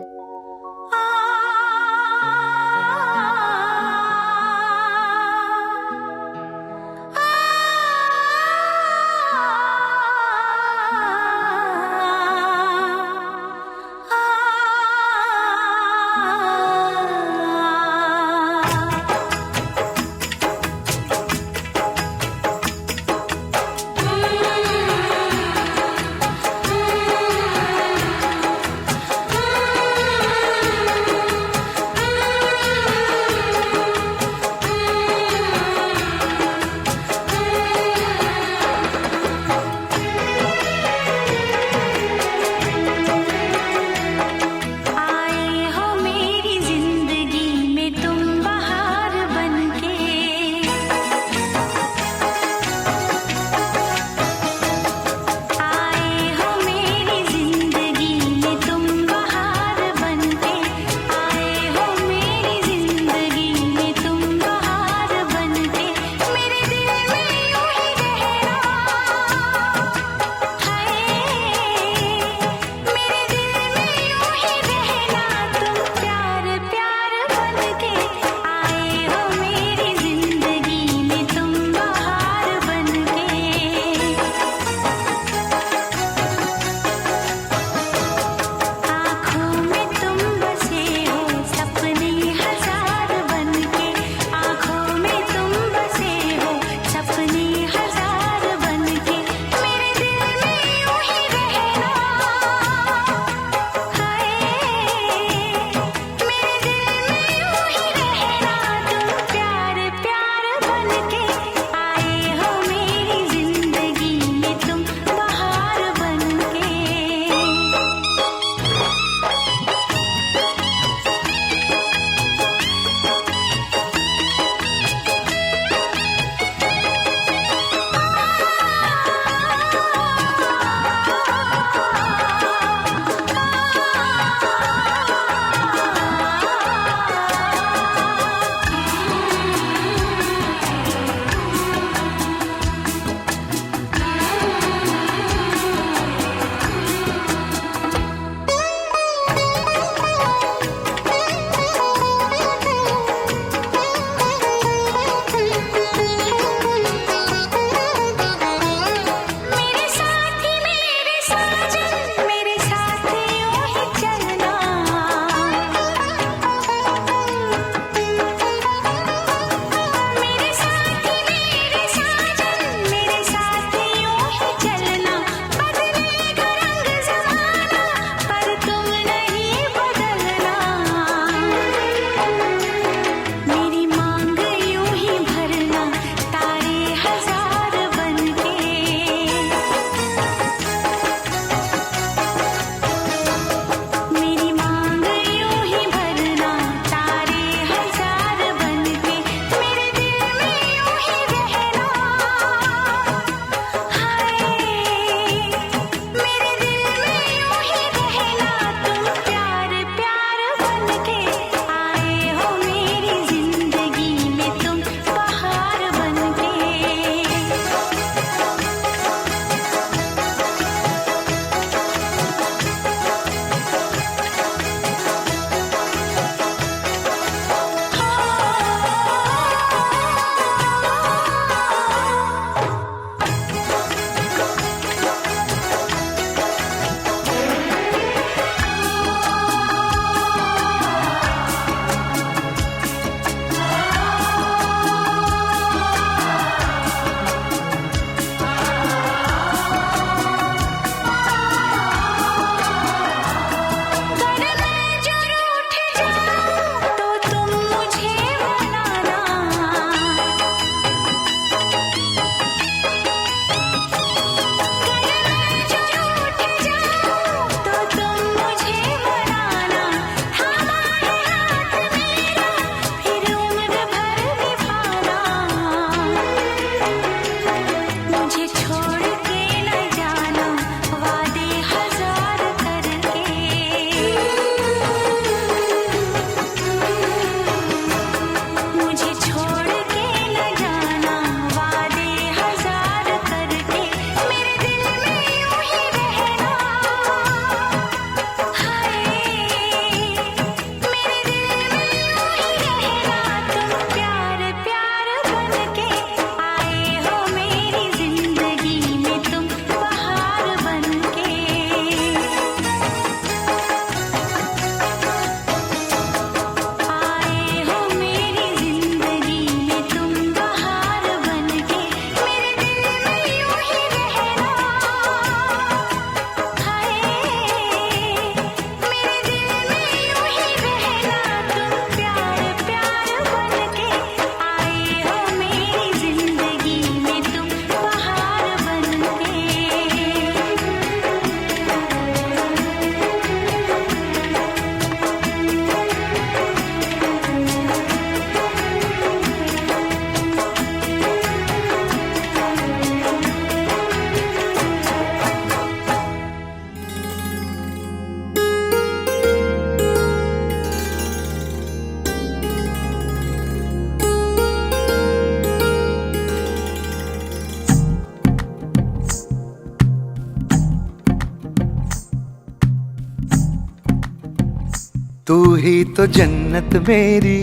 तू ही तो जन्नत मेरी,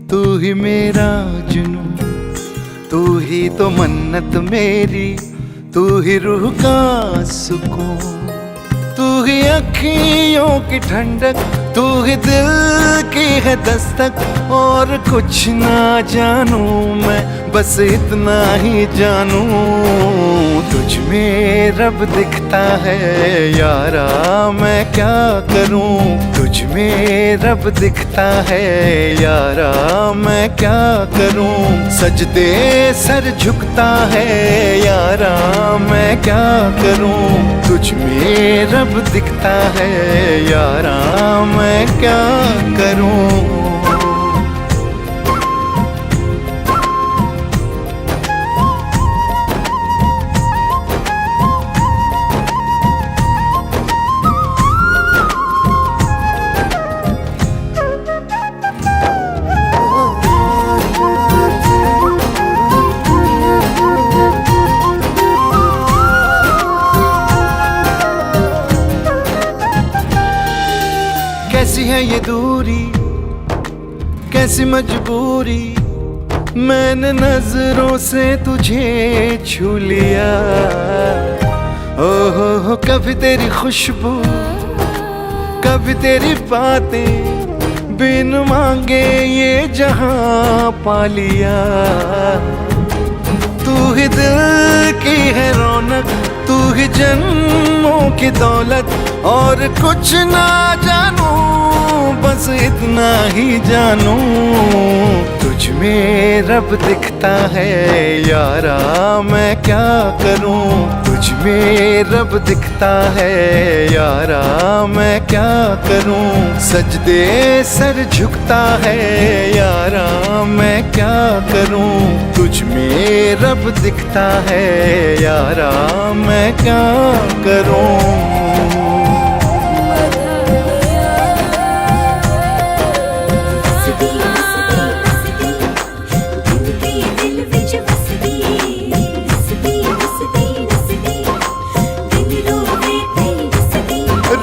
तू ही मेरा जुनून, तू ही तो मन्नत मेरी, तू ही रूह का सुकून, तू ही अखियों की ठंडक, तू ही दिल की है दस्तक। और कुछ ना जानूं मैं, बस इतना ही जानूं, तुझ में रब दिखता है यारा, मैं क्या करूं। तुझ में रब दिखता है यारा, मैं क्या करूं। सजदे सर झुकता है यारा, मैं क्या करूं। तुझ में रब दिखता है यारा, मैं क्या करूं। कैसी है ये दूरी, कैसी मजबूरी, मैंने नजरों से तुझे छू लिया। ओहो कभी तेरी खुशबू, कभी तेरी बातें, बिन मांगे ये जहां पा लिया। तू ही दिल की है रौनक, तू ही जन्मों की दौलत। और कुछ ना जानूं, बस इतना ही जानूं, तुझ में रब दिखता है यारा, मैं क्या करूं। तुझ में रब दिखता है यारा, मैं क्या करूं। सजदे सर झुकता है यारा, मैं क्या करूं। तुझ में रब दिखता है यारा, मैं क्या करूं।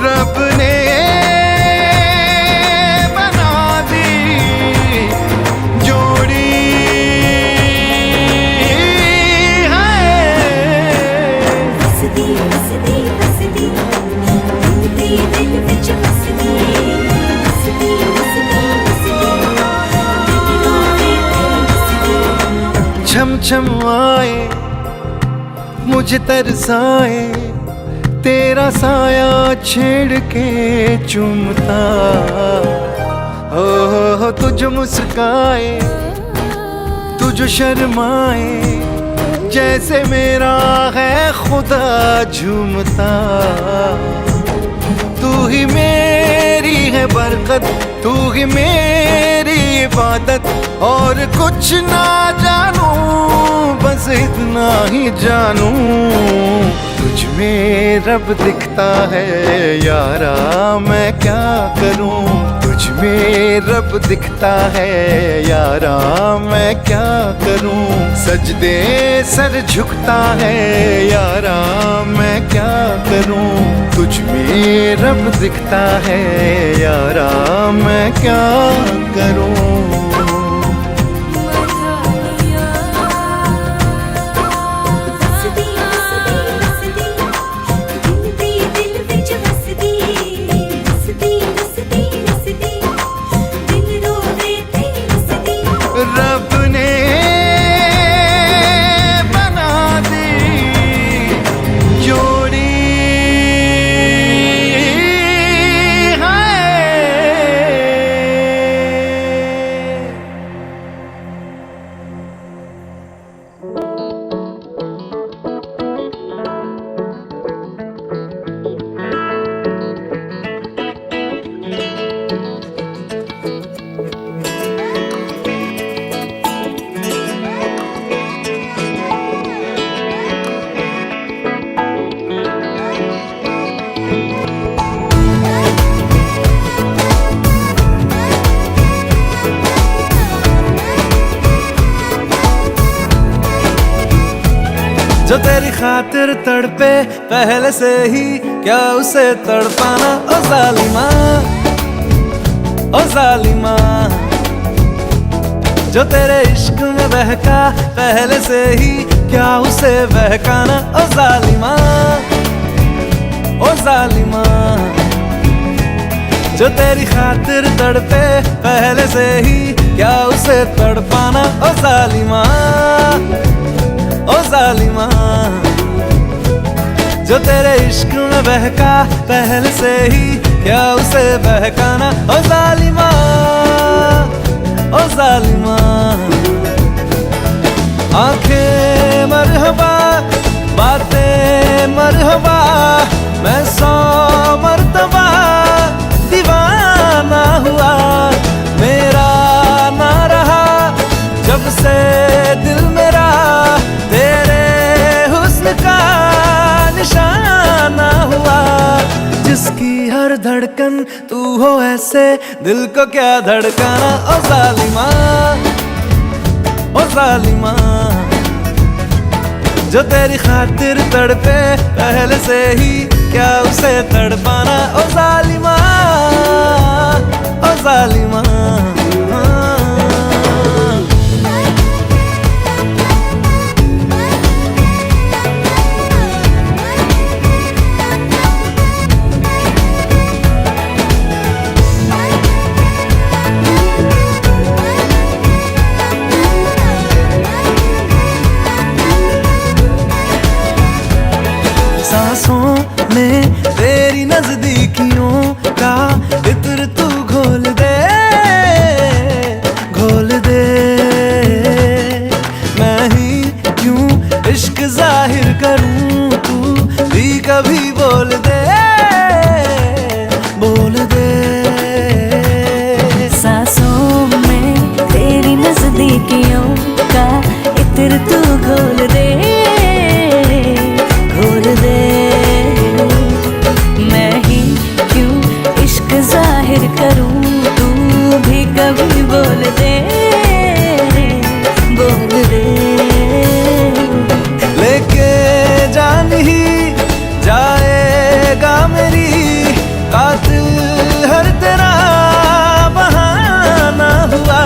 रब ने बना दी जोड़ी छम छम आए मुझे तरसाए, तेरा साया छेड़ के चूमता। हो तुझ मुस्काए, तुझ शर्माए, जैसे मेरा है खुदा झूमता। तू ही मेरी है बरकत, तू ही मेरी इबादत। और कुछ ना जानूं, बस इतना ही जानूं, तुझ में रब दिखता है यारा, मैं क्या करूं। तुझ में रब दिखता है यारा, मैं क्या करूं। सजदे सर झुकता है यारा, मैं क्या करूं। तुझ में रब दिखता है यारा, मैं क्या करूं। रब ने बना दी जोड़ी है। जो तेरी खातिर तड़पे पहले से ही, क्या उसे तड़पाना ओ जालिमा। ओ जालिमा, जो तेरे इश्क में बहका पहले से ही क्या उसे बहकाना। ओ जालिमा, ओ जालिमा, जो तेरी खातिर तड़पे पहले से ही क्या उसे तड़पाना। ओ जालिमा, ओ जालिमा, जो तेरे इश्क में बहका पहले से ही क्या उसे बहकाना। ओ जालिमा, ओ जालिमा, आंखें मरहबा बातें मरहबा, मैं 100 मर्तबा दीवाना हुआ। मेरा ना रहा जब से दिल मेरा तेरे हुस्न का निशाना हुआ। जिसकी हर धड़कन तू हो ऐसे दिल को क्या धड़काना। ओ जालिमा, ओ जालिमा, जो तेरी खातिर तड़पे पहले से ही क्या उसे तड़पाना। ओ जालिमा, ओ जालिमा, सांसों में तेरी नजदीकियों का इत्र तू घोल दे, घोल दे। मैं ही क्यों इश्क जाहिर करूं, तू भी कभी बोल दे, बोल दे। सांसों में तेरी नजदीकियों का इत्र तू घोल दे, घोल दे। मैं ही क्यों इश्क जाहिर करूं, तू भी कभी बोल दे, बोल दे। लेके जान ही जाएगा मेरी कातिल हर तेरा बहाना हुआ।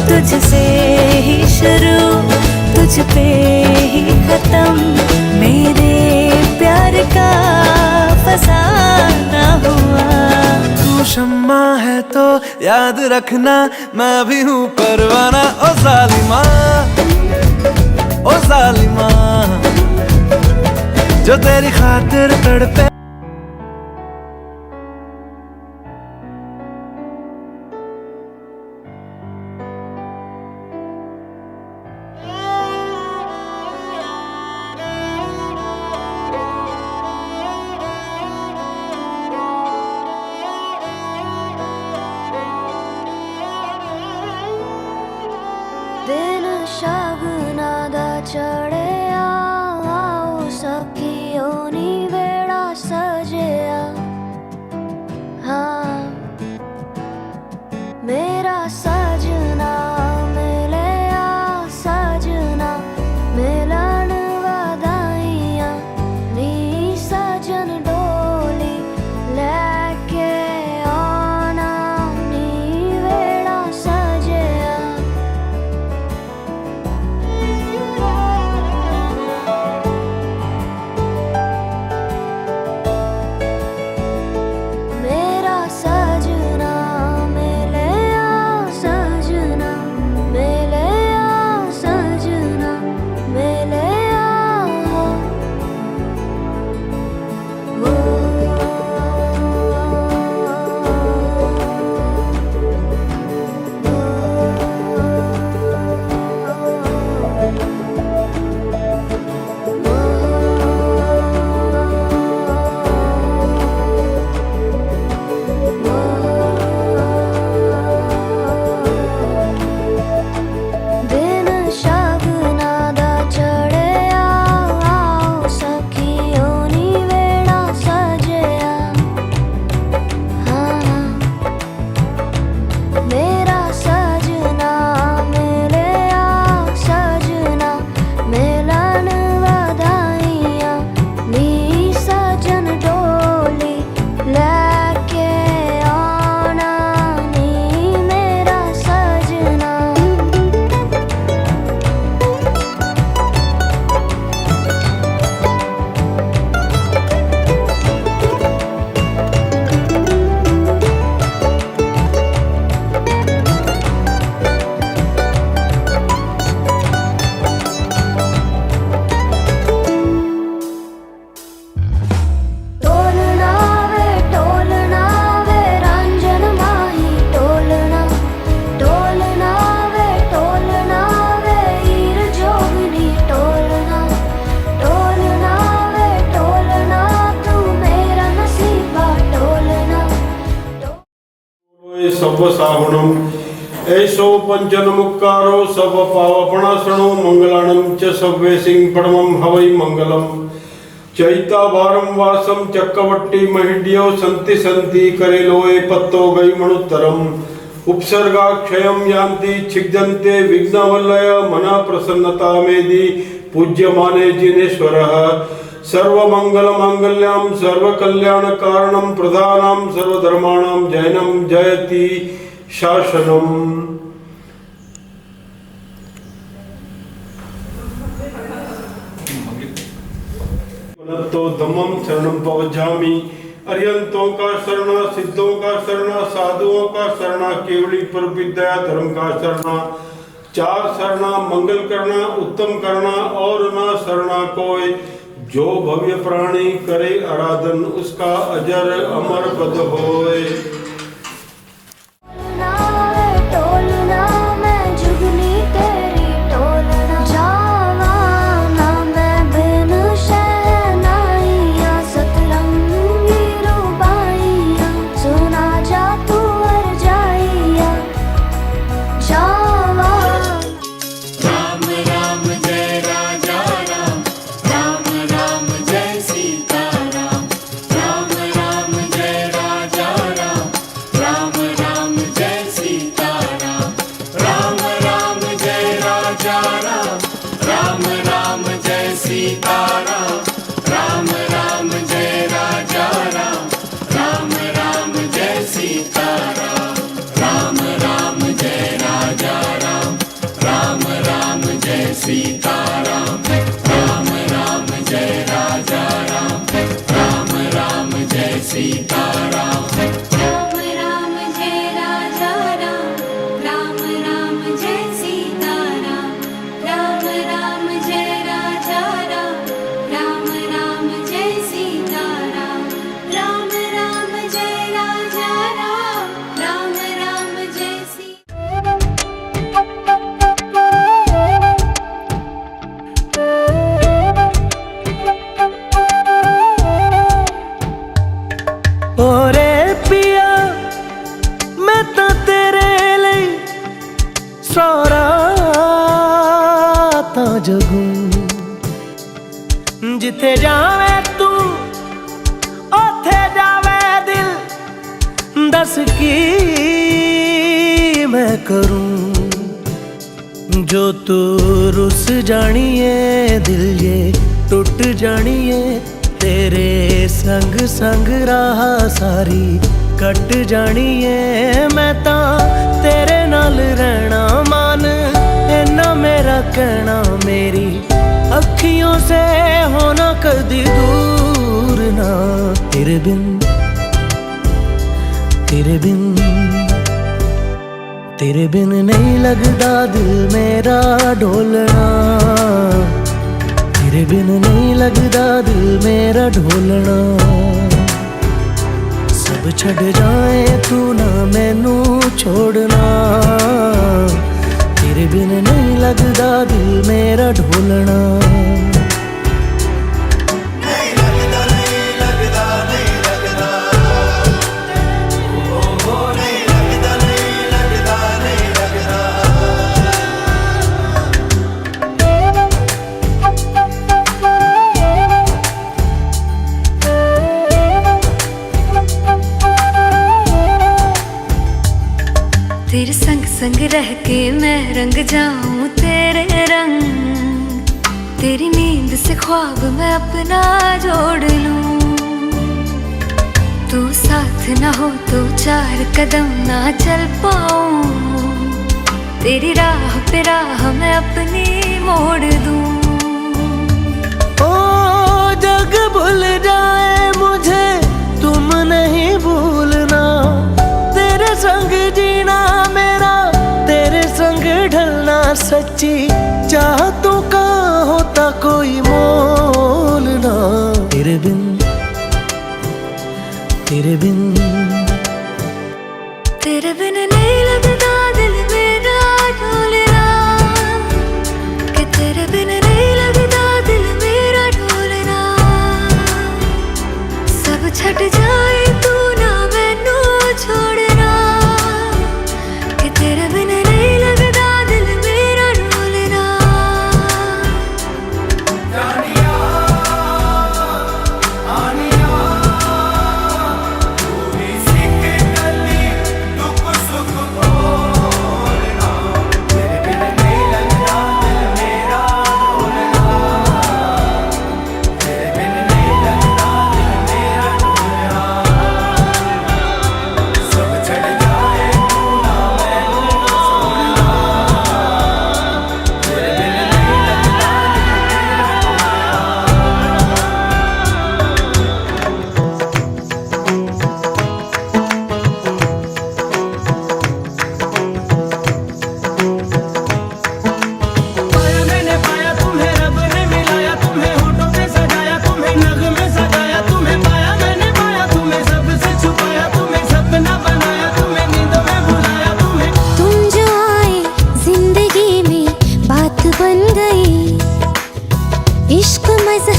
तुझसे ही शुरू तुझ पे ही खत्म, मेरे प्यार का फसाना हुआ। तू शम्मा है तो याद रखना मैं भी हूँ परवाना। ओ जालिमा, ओ जालिमा, जो तेरी खातिर तड़पे। दिन शगुना दा चढ़िया, आओ सखियों नी वेड़ा सजिया। हाँ, मेरा सजना मिलिया, सजना मिलन वधाइयां नी। सजन डोली लेके आना नी वेड़ा सजिया। सव साहुणम ऐसो पंचन मुक्कारो सब पावपणासणो मंगलाणं च सव्वे सिंह परमं हवै मंगलम चैता वारम वासम चक्रवट्टी महिड्यो संति संति करेलोए पत्तो गई मणुत्तरम उपसर्गाक्षयम यान्ति छिग्जन्ते विघ्नवल्लय मना प्रसन्नता मेदि पूज्यमाने जिनेश्वरः सर्वमंगल मांगल्यम सर्वकल्याण कारणम प्रधानम सर्वधर्माणाम जैनम जयति शासनम। तो धम्मम शरणम पवज्जामि अरियंतों का शरणा सिद्धों का शरणा साधुओं का शरणा केवली पर विद्या धर्म का शरणा चार शरणा मंगल करना उत्तम करना और न शरणा कोई जो भव्य प्राणी करे आराधन उसका अजर अमर पद होए। जिथे जावे तू ओथे जावे दिल दस की मैं करूं जो तू रुस जानिए दिल ये टूट जानिए तेरे संग संग राह सारी कट जानिए मैं ता तेरे नाल रहना मान इन्ना मेरा कहना मेरी अखियों से होना कदी दूर ना तेरे बिन नहीं लगदा दिल मेरा ढोलना तेरे बिन नहीं लगदा दिल मेरा ढोलना सब छड़ जाए तू ना मैनू छोड़ना तेरे बिन नहीं लगदा दिल मेरा ढोलना तेरे संग संग रह के मैं रंग जाऊं तेरे रंग तेरी नींद से ख्वाब मैं अपना जोड़ लूं तू साथ ना हो तो चार कदम ना चल पाऊं तेरी राह पे राह मैं अपनी मोड़ दूं ओ जग भूल जाए मुझे तुम नहीं भूलना तेरे संग जीना मेरा तेरे संग ढलना सच्ची चाहतों का होता कोई मोल ना तेरे बिन नहीं लगता दिल मेरा ढोलना कि तेरे बिन नहीं लगता दिल मेरा ढोलना सब छट जाए तू ना मैनू छोड़ना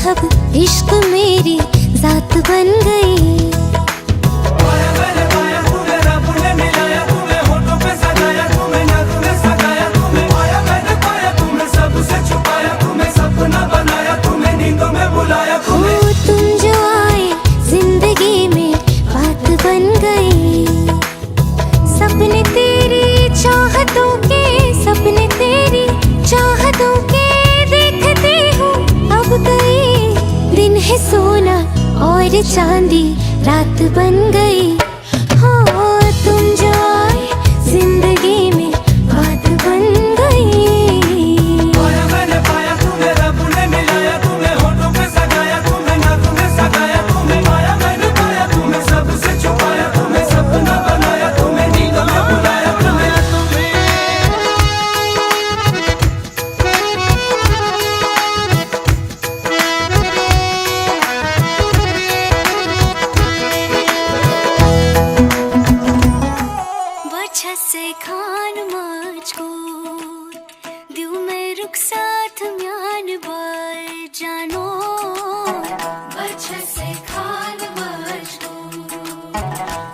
अब इश्क मेरी जात बन गई। तुम जो आए जिंदगी में बात बन गई। सपने तेरी चाहतों के, सपने तेरी चाहतों के देखती हूँ अब गई। दिन है सोना और चांदी रात बन गई। हो तुम जो आए जिंदगी में बात बन गई। से खान मुझको दियो मैं रुख साथ म्यान बार जानो। बच्चा से खान मुझको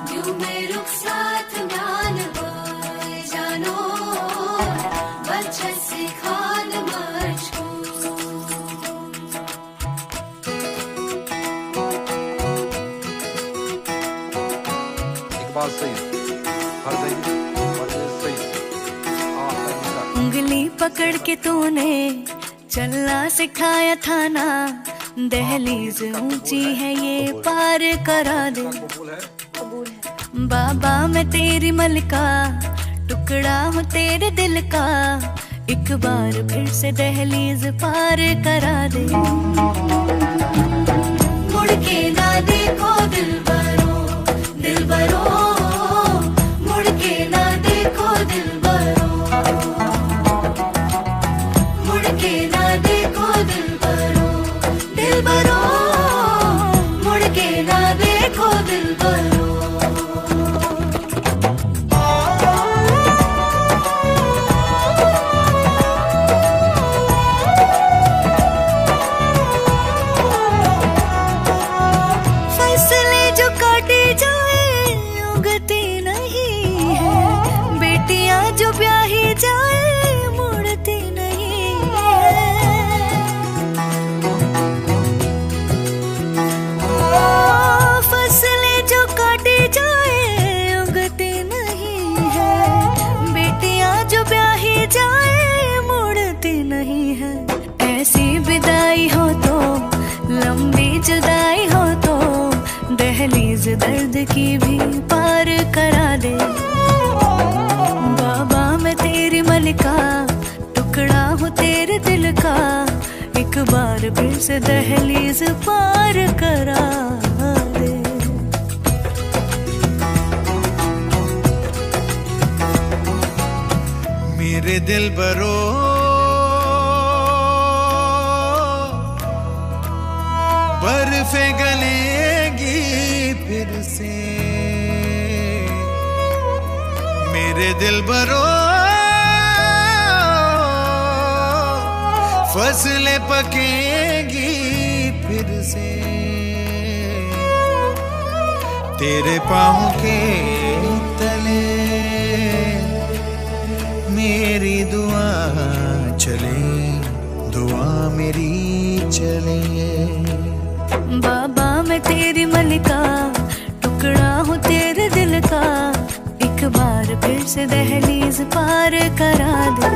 दियो मैं रुख साथ म्यान बार जानो। बच्चा से खान मुझको। इकबाल सही उंगली पकड़ के तूने चलना सिखाया था ना। दहलीज ऊंची है ये पार करा दे। बाबा मैं तेरी मलका, टुकड़ा हूँ तेरे दिल का। एक बार फिर से दहलीज पार करा दे। मुड़ के ना देखो दिलबरो, दिलबरो मुड़ के ना देखो दिलबरो। मुड़ के ना देखो दिलबरो, दिलबरो मुड़ के ना देखो दिलबरो। फसलें जो काटी जाए उगती नहीं है। बेटियां जो ब्याही जाए मुड़ती नहीं है। फसलें जो काटी जाए उगती नहीं है। बेटियां जो ब्याही जाए मुड़ती नहीं है। ऐसी विदाई हो तो, लंबी जुदाई हो तो, दहलीज दर्द की भी पार करा दे। बाबा मैं तेरी मलिका, टुकड़ा हूँ तेरे दिल का। एक बार फिर से दहलीज पार करा दे। मेरे दिल बरो बर्फे गलेगी फिर से। मेरे दिल बरो फसलें पकेगी फिर से। तेरे पाँव के तले मेरी दुआ चले, दुआ मेरी चले। बाबा मैं तेरी मलिका, टुकड़ा हूँ तेरे दिल का। एक बार फिर से दहलीज पार करा दे।